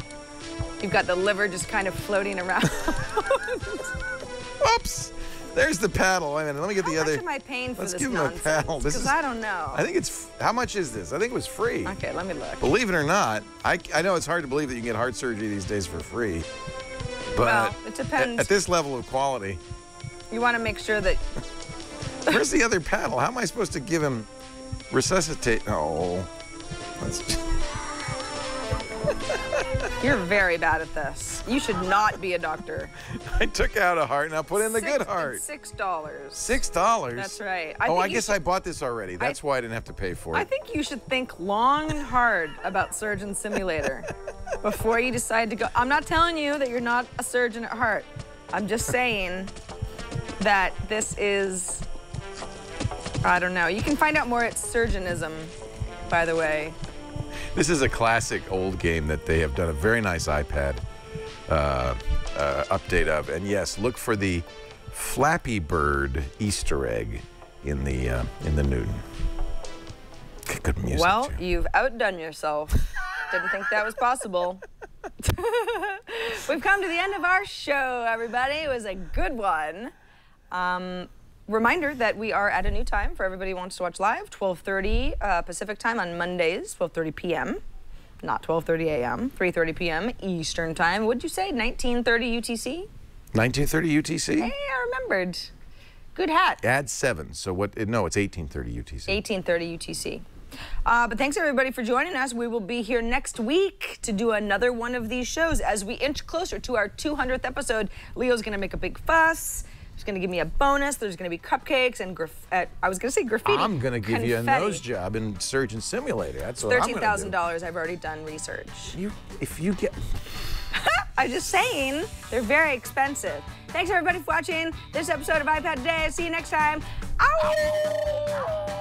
You've got the liver just kind of floating around. Oops. There's the paddle. Wait a minute. Let me get the other. How much am I paying for Let's this give him a paddle. Because I don't know. I think it's. How much is this? I think it was free. Okay, let me look. Believe it or not, I know it's hard to believe that you can get heart surgery these days for free. But it depends. At this level of quality. You want to make sure that Where's the other paddle? How am I supposed to give him resuscitate? Oh. You're very bad at this. You should not be a doctor. I took out a heart, now put in the good heart. It's $6. $6? That's right. I guess I bought this already. That's why I didn't have to pay for it. I think you should think long and hard about Surgeon Simulator before you decide to go. I'm not telling you that you're not a surgeon at heart. I'm just saying that this is, I don't know. You can find out more at Surgeonism, by the way. This is a classic old game that they have done a very nice iPad update of. And yes, look for the Flappy Bird Easter egg in the Newton. Good music. Well, too. you've outdone yourself. Didn't think that was possible. We've come to the end of our show, everybody. It was a good one. Reminder that we are at a new time for everybody who wants to watch live, 12:30 Pacific time on Mondays, 12:30 p.m. Not 12:30 a.m., 3:30 p.m. Eastern time. What'd you say, 1930 UTC? 1930 UTC? Hey, I remembered. Good hat. Add 7. So what? No, it's 1830 UTC. 1830 UTC. But thanks everybody for joining us. We will be here next week to do another one of these shows. As we inch closer to our 200th episode, Leo's going to make a big fuss. He's going to give me a bonus. There's going to be cupcakes and I was going to say graffiti. I'm going to give you a confetti. nose job in Surgeon Simulator. That's what I'm going to do. $13,000. I've already done research. If you get... I'm just saying, they're very expensive. Thanks everybody for watching this episode of iPad Today. See you next time. Ow!